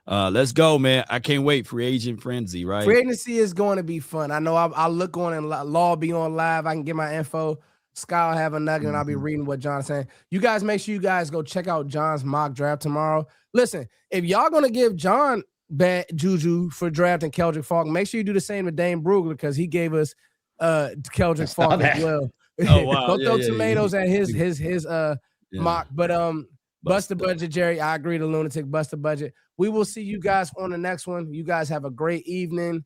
let's go, man. I can't wait. Free agent frenzy, right? Free agency is going to be fun. I know I'll look on and Law be on live. I can get my info. Sky will have a nugget, and I'll be reading what John's saying. You guys make sure you guys go check out John's mock draft tomorrow. Listen, if y'all going to give John bad juju for drafting Keldrick Falk, make sure you do the same with Dane Brugler, because he gave us Keldrick Falk as well. Oh, wow. Don't throw tomatoes at his mock. But bust the budget, Jerry. I agree, the lunatic, bust the budget. We will see you guys on the next one. You guys have a great evening.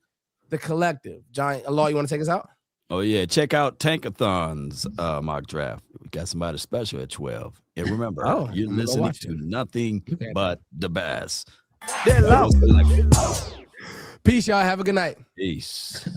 The Collective. John, Law, you want to take us out? Oh, yeah. Check out Tankathon's mock draft. We got somebody special at 12. And remember, you're listening to nothing but the best. Peace, y'all. Have a good night. Peace.